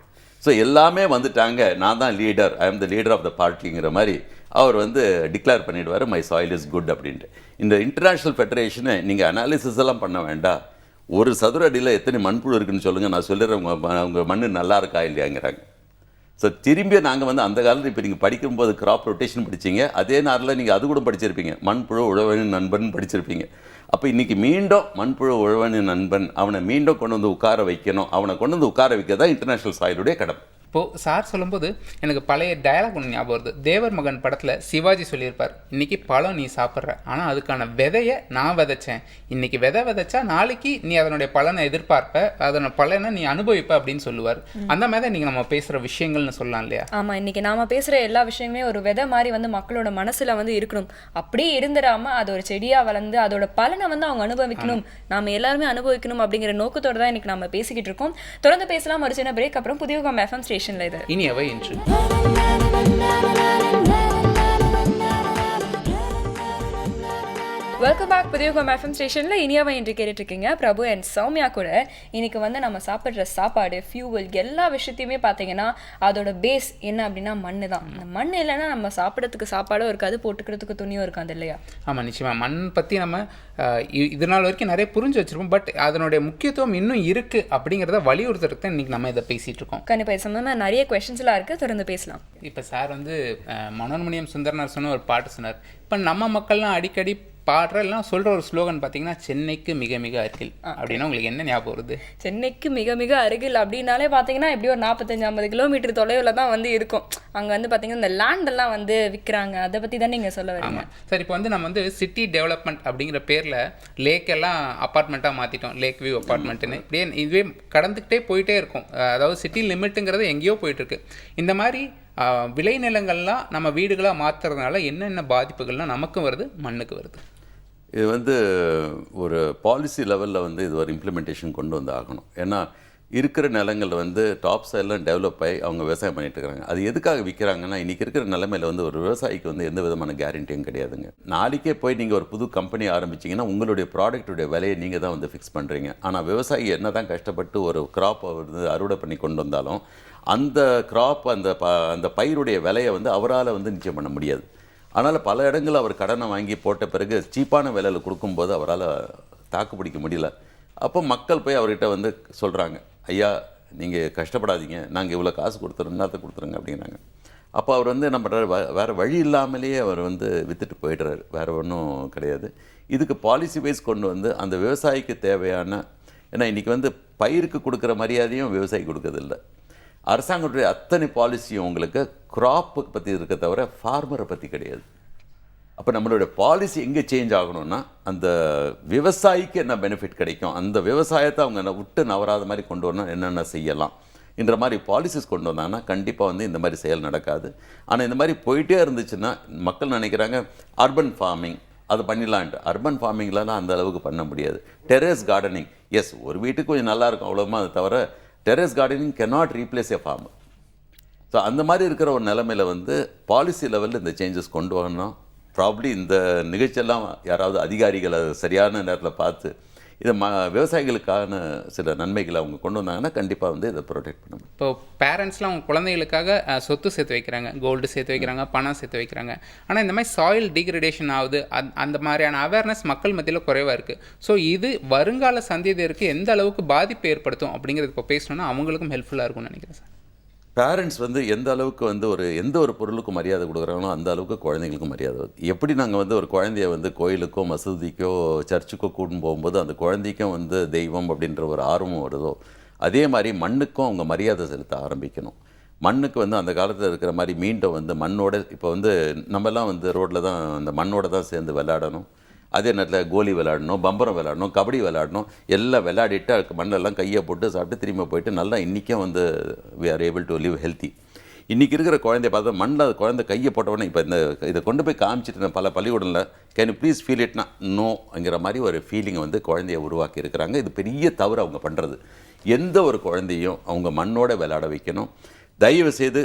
ஸோ எல்லாமே வந்துட்டாங்க, நான் தான் லீடர், ஐ ஆம் த லீடர் ஆஃப் த பார்ட்டிங்கிற மாதிரி அவர் வந்து டிக்ளேர் பண்ணிவிடுவார், மை சாயில் இஸ் குட் அப்படின்ட்டு. இந்த இன்டர்நேஷ்னல் ஃபெடரேஷனை நீங்கள் அனாலிசிஸ் எல்லாம் பண்ண வேண்டாம், ஒரு சதுர அடியில் எத்தனை மண்புழு இருக்குன்னு சொல்லுங்கள், நான் சொல்லிடுறேன் உங்கள் மண் நல்லா இருக்கா இல்லையாங்கிறாங்க. ஸோ திரும்பி நாங்கள் வந்து அந்த காலத்தில் இப்போ நீங்கள் படிக்கும்போது கிராப் ரொட்டேஷன் படிச்சிங்க, அதே நேரத்தில் நீங்கள் அது கூட படிச்சிருப்பீங்க, மண்புழு உழவனின் நண்பன் படிச்சிருப்பீங்க. அப்போ இன்றைக்கி மீண்டும் மண்புழு உழவனின் நண்பன் அவனை மீண்டும் கொண்டு வந்து உட்கார வைக்கணும், அவனை கொண்டு வந்து உட்கார வைக்க தான் இன்டர்நேஷ்னல் சாயிலுடைய கடமை. இப்போது சார் சொல்லும்போது எனக்கு பழைய டயலாக் ஒன்று ஞாபகம் வருது. தேவர் மகன் படத்தில் சிவாஜி சொல்லியிருப்பார், இன்றைக்கி பழம் நீ சாப்பிட்ற, ஆனால் அதுக்கான விதையை நான் விதைச்சேன், இன்றைக்கி விதைச்சா நாளைக்கு நீ அதனுடைய பலனை எதிர்பார்ப்ப, அதனோட பலனை நீ அனுபவிப்ப அப்படின்னு சொல்லுவார். அந்த மாதிரி தான் இன்றைக்கி நம்ம பேசுகிற விஷயங்கள்னு சொல்லலாம் இல்லையா? ஆமாம், இன்றைக்கி நாம் பேசுகிற எல்லா விஷயமே ஒரு விதை மாதிரி வந்து மக்களோட மனசில் வந்து இருக்கணும். அப்படியே இருந்துடாமல் அது ஒரு செடியாக வளர்ந்து அதோட பலனை வந்து அவங்க அனுபவிக்கணும், நாம் எல்லாருமே அனுபவிக்கணும் அப்படிங்கிற நோக்கத்தோடு தான் இன்றைக்கி நம்ம பேசிக்கிட்டு இருக்கோம். தொடர்ந்து பேசலாம் ஒரு சின்ன பிரேக் அப்புறம். புதிய FM ஸ்டேஷன் இனியவை என்று வெல்கம் பேக். புதிய FM ஸ்டேஷனில் இனியாவை என்று கேட்டுட்ருக்கீங்க. பிரபு அண்ட் சௌமியா கூட இன்னைக்கு வந்து நம்ம சாப்பிட்ற சாப்பாடு, ஃபியூவல், எல்லா விஷயத்தையுமே பார்த்தீங்கன்னா அதோட பேஸ் என்ன அப்படின்னா மண் தான். இந்த மண் இல்லைன்னா நம்ம சாப்பிட்றதுக்கு சாப்பாடும் இருக்காது, போட்டுக்கிறதுக்கு துணியும் இருக்காது இல்லையா? ஆமாம், நிச்சயமாக. மண் பற்றி நம்ம இது நாள் வரைக்கும் நிறைய புரிஞ்சு வச்சுருப்போம், பட் அதனுடைய முக்கியத்துவம் இன்னும் இருக்குது அப்படிங்கிறத வலியுறுத்துறதுக்கு தான் இன்றைக்கி நம்ம இதை பேசிகிட்டு இருக்கோம். கண்டிப்பாக சம்பந்தமாக நிறைய கொஸ்டின்ஸ்லாம் இருக்குது, தொடர்ந்து பேசலாம். இப்போ சார் வந்து மனோன்மணியம் சுந்தரனார் சொன்ன ஒரு பாட்டு சொன்னார். இப்போ நம்ம மக்கள்லாம் அடிக்கடி பாடுறெல்லாம் சொல்கிற ஒரு ஸ்லோகன் பார்த்தீங்கன்னா, சென்னைக்கு மிக மிக அருகில் அப்படின்னா உங்களுக்கு என்ன ஞாபகம் வருது? சென்னைக்கு மிக மிக அருகில் அப்படின்னாலே பார்த்தீங்கன்னா எப்படி ஒரு 45-50 கிலோமீட்டர் தொலைவில் தான் வந்து இருக்கும். அங்கே வந்து பார்த்தீங்கன்னா இந்த லேண்டெல்லாம் வந்து விற்கிறாங்க, அதை பற்றி தான் நீங்கள் சொல்ல வரீங்க. ஆமாம் சார். இப்போ வந்து நம்ம வந்து சிட்டி டெவலப்மெண்ட் அப்படிங்கிற பேரில் லேக்கெல்லாம் அப்பார்ட்மெண்ட்டாக மாற்றிட்டோம், லேக் வியூ அப்பார்ட்மெண்ட்டுன்னு. இப்படியே இதுவே கடந்துக்கிட்டே போயிட்டே இருக்கும். அதாவது சிட்டி லிமிட்டுங்கிறது எங்கேயோ போயிட்டுருக்கு. இந்த மாதிரி விளைநிலங்கள்லாம் நம்ம வீடுகளாக மாற்றுறதுனால என்னென்ன பாதிப்புகள்லாம் நமக்கும் வருது, மண்ணுக்கு வருது? இது வந்து ஒரு பாலிசி லெவலில் வந்து இது ஒரு இம்ப்ளிமெண்டேஷன் கொண்டு வந்து ஆகணும். ஏன்னா இருக்கிற நிலங்கள் வந்து டாப் சைடெலாம் டெவலப் ஆகி அவங்க விவசாயம் பண்ணிட்டு இருக்கிறாங்க. அது எதுக்காக விற்கிறாங்கன்னா, இன்றைக்கி இருக்கிற நிலைமையில் வந்து ஒரு விவசாயிக்கு வந்து எந்த விதமான கேரண்டியும் கிடையாதுங்க. நாளைக்கே போய் நீங்கள் ஒரு புது கம்பெனி ஆரம்பிச்சிங்கன்னா உங்களுடைய ப்ராடக்ட்டுடைய விலையை நீங்கள் தான் வந்து ஃபிக்ஸ் பண்ணுறீங்க. ஆனால் விவசாயி என்ன தான் கஷ்டப்பட்டு ஒரு க்ராப்பை வந்து அறுவடை பண்ணி கொண்டு வந்தாலும் அந்த க்ராப் அந்த பயிருடைய விலையை வந்து அவரால் வந்து நிச்சயம் பண்ண முடியாது. அதனால் பல இடங்களில் அவர் கடனை வாங்கி போட்ட பிறகு சீப்பான விலையில் கொடுக்கும்போது அவரால் தாக்கு பிடிக்க முடியல. அப்போ மக்கள் போய் அவர்கிட்ட வந்து சொல்கிறாங்க, ஐயா நீங்கள் கஷ்டப்படாதீங்க, நாங்கள் இவ்வளோ காசு கொடுத்துறோம், என்னத்தை கொடுத்துருங்க அப்படிங்கிறாங்க. அப்போ அவர் வந்து என்ன பண்ணுறாரு, வேறு வழி இல்லாமலேயே அவர் வந்து விற்றுட்டு போயிடுறாரு, வேறு ஒன்றும் கிடையாது. இதுக்கு பாலிசி வைஸ் கொண்டு வந்து அந்த விவசாயிக்கு தேவையான, ஏன்னா இன்றைக்கி வந்து பயிருக்கு கொடுக்குற மரியாதையும் விவசாயி கொடுக்கறதில்லை. அரசாங்கத்துடைய அத்தனை பாலிசியும் உங்களுக்கு க்ராப்பை பற்றி இருக்க தவிர ஃபார்மரை பற்றி கிடையாது. அப்போ நம்மளுடைய பாலிசி எங்கே சேஞ்ச் ஆகணும்னா, அந்த விவசாயிக்கு என்ன பெனிஃபிட் கிடைக்கும், அந்த விவசாயத்தை அவங்க விட்டு நவராத மாதிரி கொண்டு வரணும், என்னென்ன செய்யலாம் என்ற மாதிரி பாலிசிஸ் கொண்டு வந்தாங்கன்னா கண்டிப்பாக வந்து இந்த மாதிரி செயல் நடக்காது. ஆனால் இந்த மாதிரி போயிட்டே இருந்துச்சுன்னா மக்கள் நினைக்கிறாங்க அர்பன் ஃபார்மிங் அது பண்ணிடலான்ட்டு. அர்பன் ஃபார்மிங்லாம் அந்த அளவுக்கு பண்ண முடியாது. டெரேஸ் கார்டனிங், எஸ் ஒரு வீட்டுக்கு கொஞ்சம் நல்லாயிருக்கும் அவ்வளோமா, அது தவிர terrace gardening cannot replace a farmer. So அந்த மாதிரி இருக்கிற ஒரு நிலைமையில் வந்து பாலிசி லெவலில் இந்த சேஞ்சஸ் கொண்டு வரணும். ப்ராப்ளி இந்த நிகழ்ச்சியெல்லாம் யாராவது அதிகாரிகளை சரியான நேரத்தில் பார்த்து இதை விவசாயிகளுக்கான சில நன்மைகளை அவங்க கொண்டு வந்தாங்கன்னா கண்டிப்பாக வந்து இதை ப்ரொடெக்ட் பண்ண முடியும். இப்போ பேரண்ட்ஸ்லாம் அவங்க குழந்தைகளுக்காக சொத்து சேர்த்து வைக்கிறாங்க, கோல்டு சேர்த்து வைக்கிறாங்க, பணம் சேர்த்து வைக்கிறாங்க. ஆனால் இந்த மாதிரி சாயில் டீக்ரடேஷன் ஆகுது, அந்த மாதிரியான அவேர்னஸ் மக்கள் மத்தியில் குறைவாக இருக்குது. ஸோ இது வருங்கால சந்ததியருக்கு எந்த அளவுக்கு பாதிப்பு ஏற்படுத்தும் அப்படிங்கிறது இப்போ பேசணுன்னா அவங்களுக்கும் ஹெல்ப்ஃபுல்லாக இருக்கும்னு நினைக்கிறேன் சார். பேரண்ட்ஸ் வந்து எந்த அளவுக்கு வந்து எந்த ஒரு பொருளுக்கும் மரியாதை கொடுக்குறாங்களோ அந்த அளவுக்கு குழந்தைங்களுக்கும் மரியாதை வருது. எப்படி நாங்கள் வந்து ஒரு குழந்தைய வந்து கோயிலுக்கோ மசூதிக்கோ சர்ச்சுக்கோ கூட்டின்னு போகும்போது அந்த குழந்தைக்கும் வந்து தெய்வம் அப்படின்ற ஒரு ஆர்வம் வருதோ, அதே மாதிரி மண்ணுக்கும் அவங்க மரியாதை செலுத்த ஆரம்பிக்கணும். மண்ணுக்கு வந்து அந்த காலத்தில் இருக்கிற மாதிரி மீண்டும் வந்து மண்ணோட, இப்போ வந்து நம்மலாம் வந்து ரோட்டில் தான் அந்த மண்ணோட தான் சேர்ந்து விளையாடணும். அதே நேரத்தில் கோலி விளையாடணும், பம்பரம் விளையாடணும், கபடி விளையாடணும், எல்லாம் விளையாடிட்டு மண்ணெல்லாம் கையை போட்டு சாப்பிட்டு திரும்ப போயிட்டு நல்லா இன்றைக்கும் வந்து we are able to live healthy. இன்றைக்கி இருக்கிற குழந்தைய பார்த்தா மண்ணில் குழந்தை கையை போட்டவொடனே இப்போ இதை கொண்டு போய் காமிச்சிட்டு பல பள்ளிக்கூடத்தில் கேன் யூ ப்ளீஸ் ஃபீல் இட்னா நோங்கிற மாதிரி ஒரு ஃபீலிங்கை வந்து குழந்தைய உருவாக்கி இருக்கிறாங்க. இது பெரிய தவறு அவங்க பண்ணுறது. எந்த ஒரு குழந்தையும் அவங்க மண்ணோட விளையாட வைக்கணும். தயவு செய்து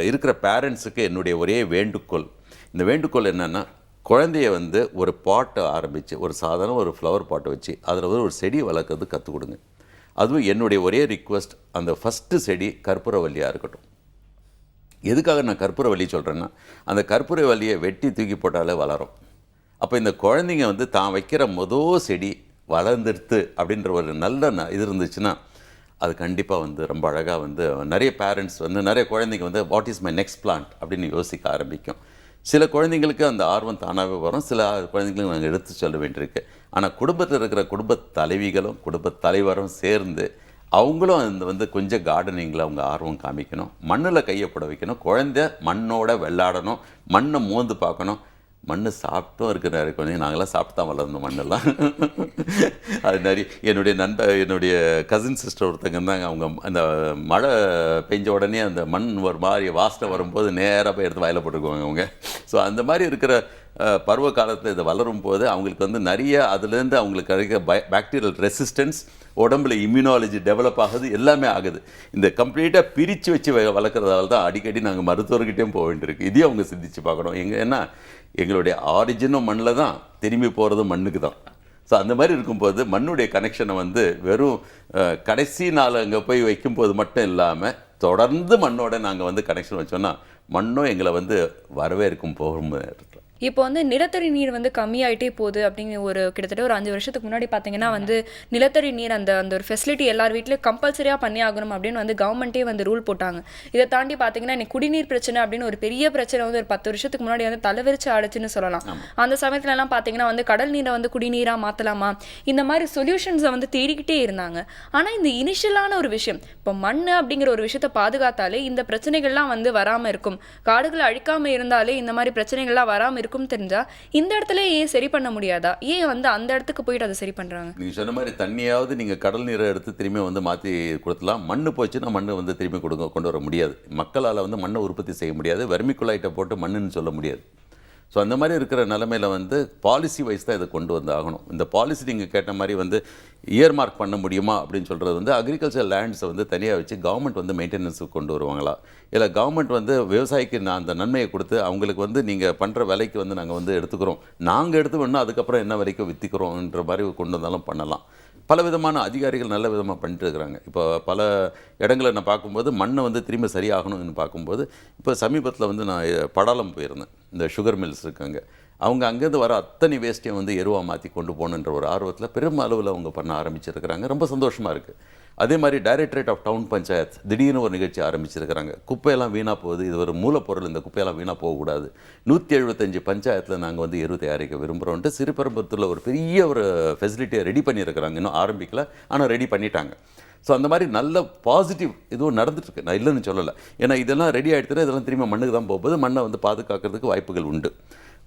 இருக்கிற பேரண்ட்ஸுக்கு என்னுடைய ஒரே வேண்டுகோள், இந்த வேண்டுகோள் என்னென்னா, குழந்தைய வந்து ஒரு பாட்டை ஆரம்பித்து ஒரு சாதாரண ஒரு ஃப்ளவர் பாட்டை வச்சு அதில் வந்து ஒரு செடி வளர்க்குறது கற்றுக் கொடுங்க. அதுவும் என்னுடைய ஒரே ரிக்வெஸ்ட், அந்த ஃபஸ்ட்டு செடி கற்பூரவல்லியாக இருக்கட்டும். எதுக்காக நான் கற்பூரவல்லி சொல்கிறேன்னா, அந்த கற்பூரவல்லியை வெட்டி தூக்கி போட்டாலே வளரும். அப்போ இந்த குழந்தைங்க வந்து தான் வைக்கிற செடி வளர்ந்துடுத்து அப்படின்ற ஒரு நல்ல இது இருந்துச்சுன்னா அது கண்டிப்பாக வந்து ரொம்ப அழகாக வந்து நிறைய பேரண்ட்ஸ் வந்து நிறைய குழந்தைங்க வந்து what is my next plant அப்படின்னு யோசிக்க ஆரம்பிக்கும். சில குழந்தைங்களுக்கு அந்த ஆர்வம் தானாகவே வரும், சில குழந்தைங்களுக்கு நாங்கள் எடுத்து சொல்ல வேண்டியிருக்கு. ஆனால் குடும்பத்தில் இருக்கிற குடும்பத் தலைவிகளும் குடும்பத் தலைவரும் சேர்ந்து அவங்களும் அந்த வந்து கொஞ்சம் கார்டனிங்கில் அவங்க ஆர்வம் காமிக்கணும். மண்ணில் கையை போட வைக்கணும். குழந்தை மண்ணோட விளையாடணும், மண்ணை மோந்து பார்க்கணும். மண் சாப்பிட்டும் இருக்கிற நிறைய குழந்தைங்க, நாங்களாம் சாப்பிட்டு தான் வளர்ந்தோம் மண்ணெல்லாம். அது நிறைய என்னுடைய கசின் சிஸ்டர் ஒருத்தங்க இருந்தாங்க. அவங்க அந்த மழை பெஞ்ச உடனே அந்த மண் ஒரு மாதிரி வாசனை வரும்போது நேராக போய் எடுத்து வயலில் போட்டுக்குவாங்க அவங்க. ஸோ அந்த மாதிரி இருக்கிற பருவ காலத்தில் இது வளரும் போது அவங்களுக்கு வந்து நிறைய அதுலேருந்து அவங்களுக்கு கிடைக்கிற பாக்டீரியல் ரெசிஸ்டன்ஸ், உடம்புல இம்யூனாலஜி டெவலப் ஆகுது, எல்லாமே ஆகுது. இந்த கம்ப்ளீட்டாக பிரித்து வச்சு வளர்க்குறதால தான் அடிக்கடி நாங்கள் மருத்துவர்கிட்டையும் போக வேண்டியிருக்கு. இதையும் அவங்க சிந்திச்சு பார்க்கணும். ஏன்னா எங்களுடைய ஆரிஜினும் மண்ணில் தான், திரும்பி போகிறதும் மண்ணுக்கு தான். ஸோ அந்த மாதிரி இருக்கும்போது மண்ணுடைய கனெக்ஷனை வந்து வெறும் கடைசி நாள் அங்கே போய் வைக்கும்போது மட்டும் இல்லாமல் தொடர்ந்து மண்ணோட நாங்கள் வந்து கனெக்ஷன் வச்சோன்னா மண்ணும் எங்களை வந்து வரவேற்கும் போகும்போது. இப்போ வந்து நிலத்தடி நீர் வந்து கம்மியாயிட்டே போகுது அப்படிங்கிற ஒரு கிட்டத்தட்ட ஒரு 5 வருஷத்துக்கு முன்னாடி பார்த்தீங்கன்னா வந்து நிலத்தடி நீர் அந்த ஒரு ஃபெசிலிட்டி எல்லார் வீட்லையும் கம்பல்சரியாக பண்ணி ஆகணும் அப்படின்னு வந்து கவர்மெண்ட்டே வந்து ரூல் போட்டாங்க. இதை தாண்டி பார்த்தீங்கன்னா இன்னைக்கு குடிநீர் பிரச்சனை அப்படின்னு ஒரு பெரிய பிரச்சனை வந்து ஒரு 10 வருஷத்துக்கு முன்னாடி வந்து தலைவிரிச்சு ஆடுச்சுன்னு சொல்லலாம். அந்த சமயத்துலலாம் பார்த்தீங்கன்னா வந்து கடல் நீரை வந்து குடிநீராக மாற்றலாமா, இந்த மாதிரி சொல்யூஷன்ஸை வந்து தேடிக்கிட்டே இருந்தாங்க. ஆனால் இந்த இனிஷியலான ஒரு விஷயம், இப்போ மண் அப்படிங்கிற ஒரு விஷயத்தை பாதுகாத்தாலே இந்த பிரச்சனைகள்லாம் வந்து வராமல் இருக்கும். காடுகளை அழிக்காமல் இருந்தாலே இந்த மாதிரி பிரச்சனைகள்லாம் வராமல் இருக்கும் தெரிஞ்சா இந்த இடத்துல ஏன் சரி பண்ண முடியாதா? ஏன் வந்து அந்த இடத்துக்கு போயிட்டு அதை சரி பண்றாங்க? நீங்க சொன்ன மாதிரி தண்ணியாவது நீங்க கடல் நீரை எடுத்து திரும்பி வந்து மாற்றி கொடுக்கலாம். மண்ணு போச்சுன்னா மண்ணு வந்து திரும்பி கொண்டு வர முடியாது. மக்களால் வந்து மண்ணை உற்பத்தி செய்ய முடியாது. வெர்மிகுலைட்டை போட்டு மண்ணுன்னு சொல்ல முடியாது. ஸோ அந்த மாதிரி இருக்கிற நிலமையில் வந்து பாலிசி வைஸ் தான் இதை கொண்டு வந்து ஆகணும். இந்த பாலிசி நீங்கள் கேட்ட மாதிரி வந்து இயர் மார்க் பண்ண முடியுமா அப்படின்னு சொல்கிறது வந்து அக்ரிகல்ச்சர் லேண்ட்ஸை வந்து தனியாக வச்சு கவர்மெண்ட் வந்து மெயின்டெனன்ஸுக்கு கொண்டு வருவாங்களா, இல்லை கவர்மெண்ட் வந்து விவசாயிக்கு அந்த நன்மையை கொடுத்து அவங்களுக்கு வந்து நீங்கள் பண்ணுற விலைக்கு வந்து நாங்கள் வந்து எடுத்துக்கிறோம், நாங்கள் எடுத்து வேணும்னா அதுக்கப்புறம் என்ன வரைக்கும் விற்றுக்கிறோன்ற மாதிரி கொண்டு வந்தாலும் பண்ணலாம். பல விதமான அதிகாரிகள் நல்ல விதமாக பண்ணிட்டு இருக்கிறாங்க. இப்போ பல இடங்களை நான் பார்க்கும்போது மண்ணை வந்து திரும்ப சரியாகணும்னு பார்க்கும்போது, இப்போ சமீபத்தில் வந்து நான் படாலம் போயிருந்தேன். இந்த சுகர் மில்ஸ் இருக்காங்க, அவங்க அங்கேருந்து வர அத்தனை வேஸ்ட்டையும் வந்து எருவாக மாற்றி கொண்டு போகணுன்ற ஒரு ஆர்வத்தில் பெரும் அளவில் அவங்க பண்ண ஆரம்பிச்சிருக்கிறாங்க. ரொம்ப சந்தோஷமாக இருக்குது. அதே மாதிரி டைரக்டரேட் ஆஃப் டவுன் பஞ்சாயத் திடீர்னு ஒரு நிகழ்ச்சி ஆரம்பிச்சிருக்கிறாங்க. குப்பையெல்லாம் வீணாக போகுது, இது ஒரு மூலப்பொருள், இந்த குப்பையெல்லாம் வீணாக போகக்கூடாது. 175 பஞ்சாயத்தில் நாங்கள் வந்து எரு தயாரிக்க விரும்புகிறோன்ட்டு சிறுபெரும்புத்தூரில் ஒரு பெரிய ஒரு ஃபெசிலிட்டியை ரெடி பண்ணியிருக்கிறாங்க. இன்னும் ஆரம்பிக்கல, ஆனால் ரெடி பண்ணிட்டாங்க. ஸோ அந்த மாதிரி நல்ல பாசிட்டிவ் இதுவும் நடந்துட்டுருக்கு, நான் இல்லைன்னு சொல்லலை. ஏன்னா இதெல்லாம் ரெடி ஆகிடுத்துனா இதெல்லாம் திரும்ப மண்ணுக்கு தான் போகும்போது மண்ணை வந்து பாதுகாக்கிறதுக்கு வாய்ப்புகள் உண்டு.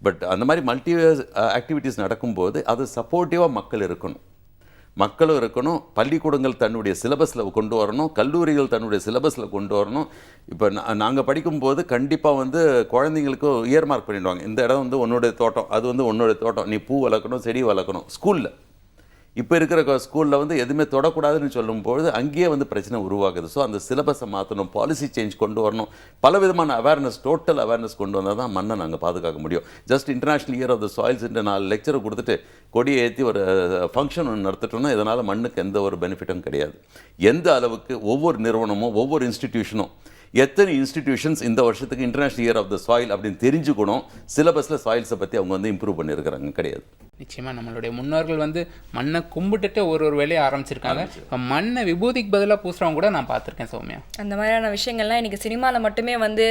பட் அந்த மாதிரி மல்டிவேஸ் ஆக்டிவிட்டீஸ் நடக்கும்போது அது சப்போர்ட்டிவாக மக்களும் இருக்கணும். பள்ளிக்கூடங்கள் தன்னுடைய சிலபஸில் கொண்டு வரணும், கல்லூரிகள் தன்னுடைய சிலபஸில் கொண்டு வரணும். இப்போ நாங்கள் படிக்கும்போது கண்டிப்பாக வந்து குழந்தைங்களுக்கும் இயர் மார்க் பண்ணிடுவாங்க. இந்த இடம் வந்து உன்னுடைய தோட்டம், அது வந்து உன்னுடைய தோட்டம், நீ பூ வளர்க்கணும், செடி வளர்க்கணும் ஸ்கூலில். இப்போ இருக்கிற ஸ்கூலில் வந்து எதுவுமே தொடக்கூடாதுன்னு சொல்லும்போது அங்கேயே வந்து பிரச்சனை உருவாகுது. ஸோ அந்த சிலபஸை மாற்றணும், பாலிசி சேஞ்ச் கொண்டு வரணும், பல விதமான அவேர்னஸ், டோட்டல் அவேர்னஸ் கொண்டு வந்தால் தான் மண்ணை நாங்கள் பாதுகாக்க முடியும். Just international year of the சாயில்ஸ்ன்ற 4 லெக்சரை கொடுத்துட்டு கொடியை ஏற்றி ஒரு ஃபங்க்ஷன் ஒன்று நடத்திட்டோம்னா இதனால் மண்ணுக்கு எந்த ஒரு பெனிஃபிட்டும் கிடையாது. எந்த அளவுக்கு ஒவ்வொரு நிறுவனமும் ஒவ்வொரு இன்ஸ்டிடியூஷனும் எத்தனை இன்ஸ்டிடியூஷன்ஸ் இந்த வருஷத்துக்கு international year of the soil அப்படின்னு தெரிஞ்சுக்கணும். சிலபஸில் சாயில்ஸை பற்றி அவங்க வந்து இம்ப்ரூவ் பண்ணியிருக்கிறாங்க கிடையாது. நிச்சயமாக நம்மளுடைய முன்னோர்கள் வந்து மண்ணை கும்பிட்டுட்டு ஒரு வேலையை ஆரம்பிச்சிருக்காங்க. இப்போ மண்ணை விபூதிக்கு பதிலாக பூசுகிறவங்க கூட நான் பார்த்துருக்கேன் சௌமியா. அந்த மாதிரியான விஷயங்கள்லாம் இன்றைக்கி சினிமாவில் மட்டுமே வந்து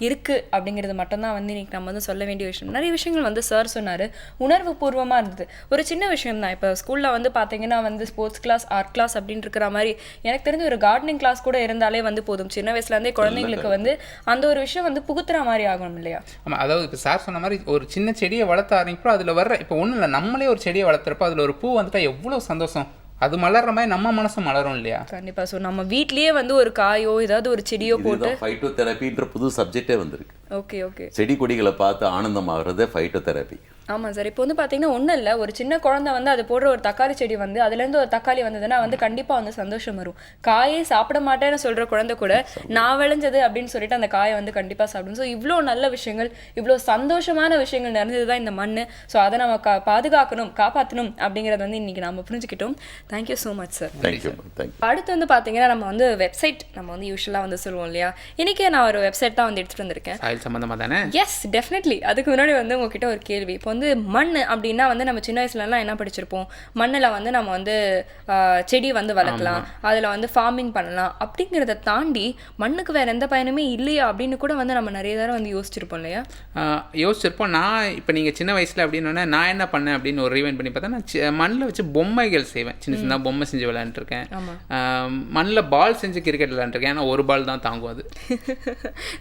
இருக்குது அப்படிங்கிறது மட்டும்தான் வந்து இன்றைக்கி நம்ம வந்து சொல்ல வேண்டிய விஷயம். நிறைய விஷயங்கள் வந்து சார் சொன்னார், உணர்வு பூர்வமாக இருந்தது. ஒரு சின்ன விஷயம் தான், இப்போ ஸ்கூலில் வந்து பார்த்தீங்கன்னா வந்து ஸ்போர்ட்ஸ் கிளாஸ், ஆர்ட் கிளாஸ் அப்படின்னு இருக்கிற மாதிரி எனக்கு தெரிஞ்ச ஒரு கார்டனிங் கிளாஸ் கூட இருந்தாலே வந்து போதும். சின்ன வயசுலேருந்தே குழந்தைங்களுக்கு வந்து அந்த ஒரு விஷயம் வந்து புகுத்துற மாதிரி ஆகணும் இல்லையா? ஆமாம், அதாவது இப்போ சார் சொன்ன மாதிரி ஒரு சின்ன செடியை வளர்த்த ஆரம்பிப்போம், அதில் வர்ற இப்போ ஒன்றும் இல்லை, நம்மளே ஒரு செடியை வளர்த்துறப்போ அதில் ஒரு பூ வந்துட்டா எவ்வளோ சந்தோஷம். அது மலர்ற மாதிரி நம்ம மனசும் மலரும் இல்லையா? கண்டிப்பா. ஸோ நம்ம வீட்லயே வந்து ஒரு காயோ ஏதாவது ஒரு செடியோ போட்டு ஃபைட்டோதெரபின்ற புது சப்ஜெக்டே வந்திருக்கு. Okay okay. செடி கொடிகளை பார்த்து ஆனந்தமாகறதே ஃபைட்டோதெரபி. ஆமாம் சார். இப்போ வந்து பார்த்தீங்கன்னா ஒன்றும் இல்லை, ஒரு சின்ன குழந்தை வந்து அது போடுற ஒரு தக்காளி செடி வந்து அதுலேருந்து ஒரு தக்காளி வந்ததுன்னா வந்து கண்டிப்பாக வந்து சந்தோஷம் வரும். காயே சாப்பிட மாட்டேன்னு சொல்கிற குழந்தை கூட நான் விளைஞ்சது அப்படின்னு சொல்லிட்டு அந்த காயை வந்து கண்டிப்பாக சாப்பிடும். ஸோ இவ்வளோ நல்ல விஷயங்கள், இவ்வளோ சந்தோஷமான விஷயங்கள் நிறைஞ்சது தான் இந்த மண். ஸோ அதை நம்ம பாதுகாக்கணும், காப்பாற்றணும் அப்படிங்கிறது வந்து இன்றைக்கி நம்ம புரிஞ்சுக்கிட்டோம். Thank you so much sir. Thank you. அடுத்து வந்து பார்த்தீங்கன்னா நம்ம வந்து வெப்சைட் நம்ம வந்து யூஸ்வலாக வந்து சொல்லுவோம் இல்லையா, இன்றைக்கி நான் ஒரு வெப்சைட் தான் வந்து எடுத்துகிட்டு வந்திருக்கேன். சாயில் சம்மந்தமாக தானே? Yes definitely. அதுக்கு முன்னாடி வந்து உங்ககிட்ட ஒரு கேள்வி. இப்போ வந்து மண் அப்படின்னா வந்து நம்ம சின்ன வயசுலலாம் என்ன படிச்சிருப்போம், மண்ணில் வந்து நம்ம வந்து செடி வந்து வளர்க்கலாம், அதில் வந்து ஃபார்மிங் பண்ணலாம். அப்படிங்கிறத தாண்டி மண்ணுக்கு வேறு எந்த பயனுமே இல்லையா அப்படின்னு கூட வந்து நம்ம நிறைய தடவை வந்து யோசிச்சிருப்போம் இல்லையா? யோசிச்சிருப்போம். நான் இப்போ நீங்கள் சின்ன வயசில் அப்படின்னோடனே நான் என்ன பண்ணேன் அப்படின்னு ஒரு ரீவைண்ட் பண்ணி பார்த்தா, நான் மண்ணில் வச்சு பொம்மைகள் செய்வேன். சின்ன சின்ன பொம்மை செஞ்சு விளையாண்டுருக்கேன். மண்ணில் பால் செஞ்சு கிரிக்கெட் விளையாண்டுருக்கேன். ஏன்னா ஒரு பால் தான் தாங்கும் அது.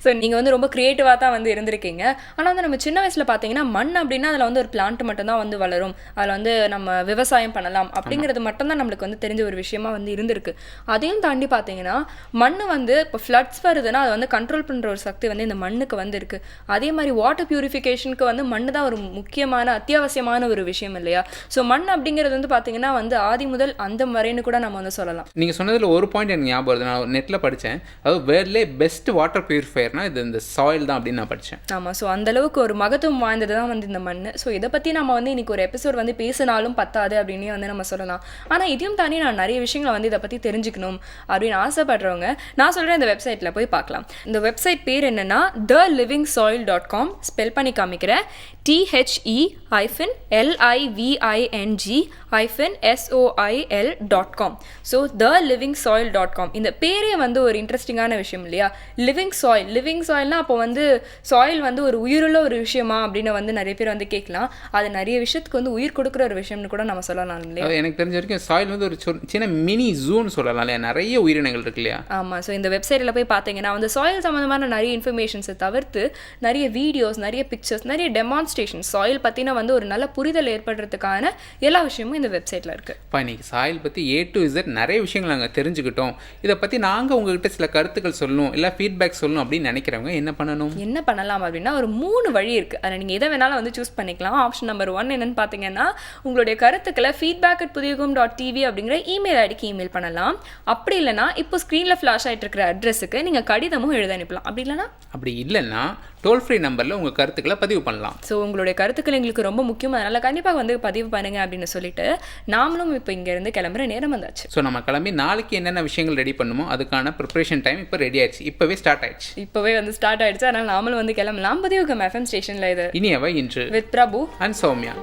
ஸோ நீங்கள் வந்து ரொம்ப க்ரியேட்டிவாக தான் வந்து இருந்திருக்கீங்க. ஆனால் வந்து நம்ம சின்ன வயசில் பார்த்தீங்கன்னா மண் அப்படின்னா அதில் வந்து ஒரு பிளான்ட் மட்டும்தான் வந்து வளரும், அதில் வந்து நம்ம விவசாயம் பண்ணலாம் அப்படிங்கிறது மட்டும்தான் நம்மளுக்கு வந்து தெரிஞ்ச ஒரு விஷயமா வந்து இருந்திருக்கு. அதையும் தாண்டி பார்த்தீங்கன்னா மண் வந்து இப்போ ஃப்ளட்ஸ் வருதுன்னா அதை வந்து கண்ட்ரோல் பண்ணுற ஒரு சக்தி வந்து இந்த மண்ணுக்கு வந்து இருக்குது. அதே மாதிரி வாட்டர் பியூரிஃபிகேஷனுக்கு வந்து மண் தான் ஒரு முக்கியமான அத்தியாவசியமான ஒரு விஷயம் இல்லையா? ஸோ மண் அப்படிங்கிறது வந்து பார்த்தீங்கன்னா வந்து ஆதி முதல் அந்த வரைன்னு கூட நம்ம வந்து சொல்லலாம். நீங்கள் சொன்னதில் ஒரு பாயிண்ட் எனக்கு ஞாபகம் வருது. நான் நெட்டில் படித்தேன், அதாவது வேர்ல்ட்லே பெஸ்ட் வாட்டர் பியூரிஃபையர்னா இது இந்த சாயில் தான் அப்படின்னு நான் படித்தேன். ஆமாம். ஸோ அந்தளவுக்கு ஒரு மகத்துவம் வாய்ந்தது தான் வந்து இந்த மண். ஸோ இதை பற்றி நம்ம வந்து இன்னைக்கு ஒரு எபிசோட் வந்து பேசினாலும் பத்தாது அப்படின்னு வந்து நம்ம சொல்லலாம். ஆனால் இதையும் தாண்டி நான் நிறைய விஷயங்களை வந்து இதை பற்றி தெரிஞ்சுக்கணும் அப்படின்னு ஆசைப்படுறவங்க நான் சொல்கிறேன், இந்த வெப்சைட்டில் போய் பார்க்கலாம். இந்த வெப்சைட் பேர் என்னென்னா thelivingsoil.com. ஸ்பெல் பண்ணி காமிக்கிறேன், THELIVING-SOIL.com. So thelivingsoil.com. இந்த பேரே வந்து ஒரு இன்ட்ரெஸ்டிங்கான விஷயம் இல்லையா? Living soil. லிவிங் சாயில்னா அப்போ வந்து சாயில் வந்து ஒரு உயிருள்ள ஒரு விஷயமா அப்படின்னு வந்து நிறைய பேர் வந்து கேட்கலாம். அது நிறைய விஷயத்துக்கு வந்து உயிர் கொடுக்குற ஒரு விஷயம்னு கூட நம்ம சொல்லலாம் இல்லையா? எனக்கு தெரிஞ்ச வரைக்கும் சாயில் வந்து ஒரு சின்ன மினி ஜூன்னு சொல்லலாம் இல்லையா? நிறைய உயிரினங்கள் இருக்கு இல்லையா? ஆமாம். ஸோ இந்த வெப்சைட்டில் போய் பார்த்தீங்கன்னா வந்து சாயில் சம்மந்தமான நிறைய இன்ஃபர்மேஷன்ஸை தவிர்த்து நிறைய வீடியோஸ், நிறைய பிக்சர்ஸ், நிறைய டெமான்ஸ்ட்ரேஷன், சாயில் பற்றின வந்து ஒரு நல்ல புரிதல் ஏற்படுறதுக்கான எல்லா விஷயமும் இந்த வெப்சைட்டில் இருக்குது. இப்போ இன்னைக்கு சாயில் பற்றி A to Z நிறைய விஷயங்கள் நாங்கள் தெரிஞ்சுக்கிட்டோம். இதை பற்றி நாங்கள் உங்ககிட்ட சில கருத்துக்கள் சொல்லணும், இல்லை ஃபீட்பேக் சொல்லணும் அப்படின்னு நினைக்கிறவங்க என்ன பண்ணணும்? என்ன பண்ணலாம் அப்படின்னா ஒரு 3 வழி இருக்குது. அதில் நீங்கள் எதை வேணாலும் வந்து சூஸ் பண்ணிக்கலாம். ஆப்ஷன் நம்பர் 1 என்னன்னு பார்த்தீங்கன்னா, உங்களுடைய கருத்துக்களை feedback@pudiyugam.tv அப்படிங்கிற இமெயில் ஐடிக்கு இமெயில் பண்ணலாம். அப்படி இல்லைனா இப்போ ஸ்க்ரீனில் ஃப்ளாஷ் ஆகிட்டு இருக்கிற அட்ரஸுக்கு நீங்கள் கடிதமும் எழுத அனுப்பலாம். அப்படி இல்லைன்னா டோல் ஃப்ரீ நம்பரில் உங்கள் கருத்துக்களை பதிவு பண்ணலாம். ஸோ உங்களுடைய கருத்துக்கள் எங்களுக்கு ரொம்ப முக்கியம், அதனால் கண்டிப்பாக வந்து பதிவு பண்ணுங்க அப்படின்னு சொல்லிட்டு நாமளும் இப்போ இங்கேருந்து கிளம்புற நேரம் வந்தாச்சு. ஸோ நம்ம கிளம்பி நாளைக்கு என்னென்ன விஷயங்கள் ரெடி பண்ணுமோ அதுக்கான ப்ரிப்பரேஷன் டைம் இப்போ ரெடி ஆயிடுச்சு. இப்போவே ஸ்டார்ட் ஆயிடுச்சு. அதனால் நாமளும் வந்து கிளம்பலாம். புதியுகம் FM ஸ்டேஷனில் இது இனியவை இன்று வித் பிரபு அண்ட் சௌமியா.